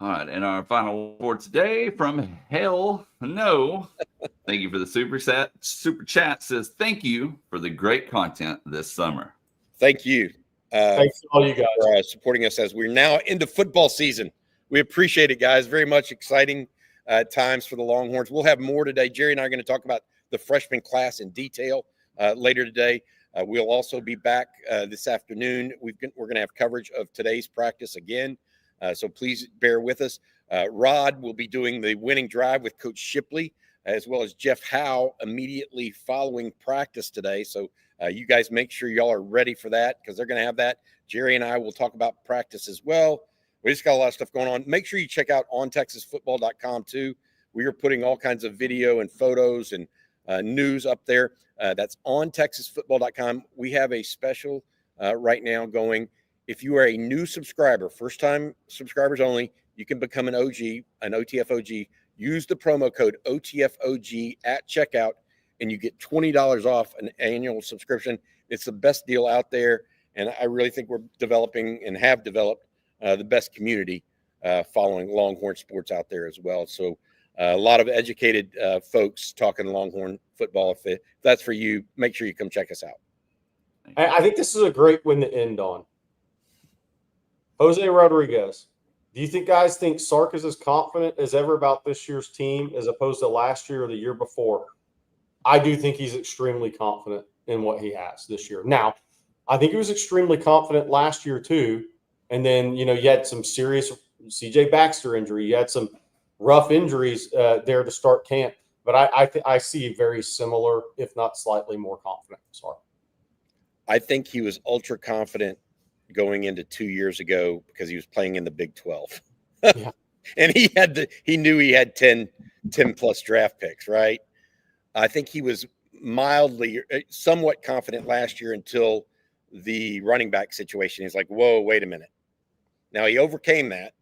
All right, and our final for today from Hell No. Thank you for the super chat. Says, thank you for the great content this summer. Thank you. Thanks to all you guys for supporting us as we're now into football season. We appreciate it, guys. Very much exciting times for the Longhorns. We'll have more today. Jerry and I are going to talk about the freshman class in detail later today. We'll also be back this afternoon. We're going to have coverage of today's practice again. So please bear with us. Rod will be doing the winning drive with Coach Shipley, as well as Jeff Howe immediately following practice today. So you guys make sure y'all are ready for that, because they're going to have that. Jerry and I will talk about practice as well. We just got a lot of stuff going on. Make sure you check out ontexasfootball.com too. We are putting all kinds of video and photos and news up there. That's ontexasfootball.com. We have a special right now going. If you are a new subscriber, first-time subscribers only, you can become an OG, an OTF OG. Use the promo code OTFOG at checkout, and you get $20 off an annual subscription. It's the best deal out there, and I really think we're developing and have developed the best community following Longhorn sports out there as well. So a lot of educated folks talking Longhorn football. If that's for you, make sure you come check us out. I think this is a great one to end on. Jose Rodriguez. Do you think guys think Sark is as confident as ever about this year's team as opposed to last year or the year before? I do think he's extremely confident in what he has this year. Now, I think he was extremely confident last year too. And then, you had some serious CJ Baxter injury. You had some rough injuries there to start camp. But I see very similar, if not slightly more confident. Sorry. I think he was ultra confident going into 2 years ago because he was playing in the Big 12. Yeah. And he knew he had 10 plus draft picks, right? I think he was somewhat confident last year until the running back situation. He's like, whoa, wait a minute. Now he overcame that.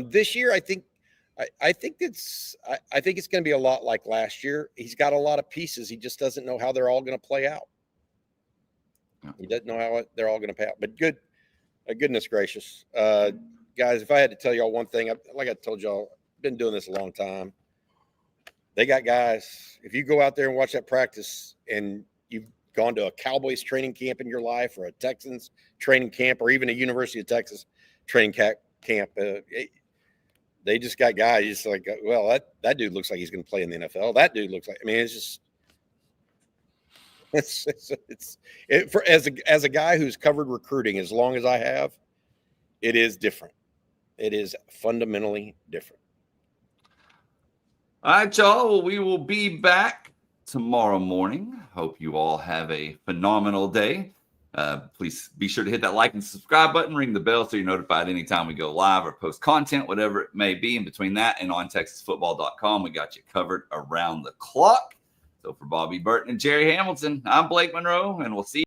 This year, I think it's going to be a lot like last year. He's got a lot of pieces. He just doesn't know how they're all going to play out. He doesn't know how they're all going to pay out. But goodness gracious, guys! If I had to tell y'all one thing, like I told y'all, I've been doing this a long time. They got guys. If you go out there and watch that practice, and you've gone to a Cowboys training camp in your life, or a Texans training camp, or even a University of Texas training camp, they just got guys just like, well, that dude looks like he's going to play in the NFL. That dude looks like. I mean, it's just. As a guy who's covered recruiting as long as I have, it is different. It is fundamentally different. All right, y'all. Well, we will be back tomorrow morning. Hope you all have a phenomenal day. Please be sure to hit that like and subscribe button, ring the bell so you're notified anytime we go live or post content, whatever it may be. In between that and on TexasFootball.com, we got you covered around the clock. So for Bobby Burton and Jerry Hamilton, I'm Blake Monroe, and we'll see you.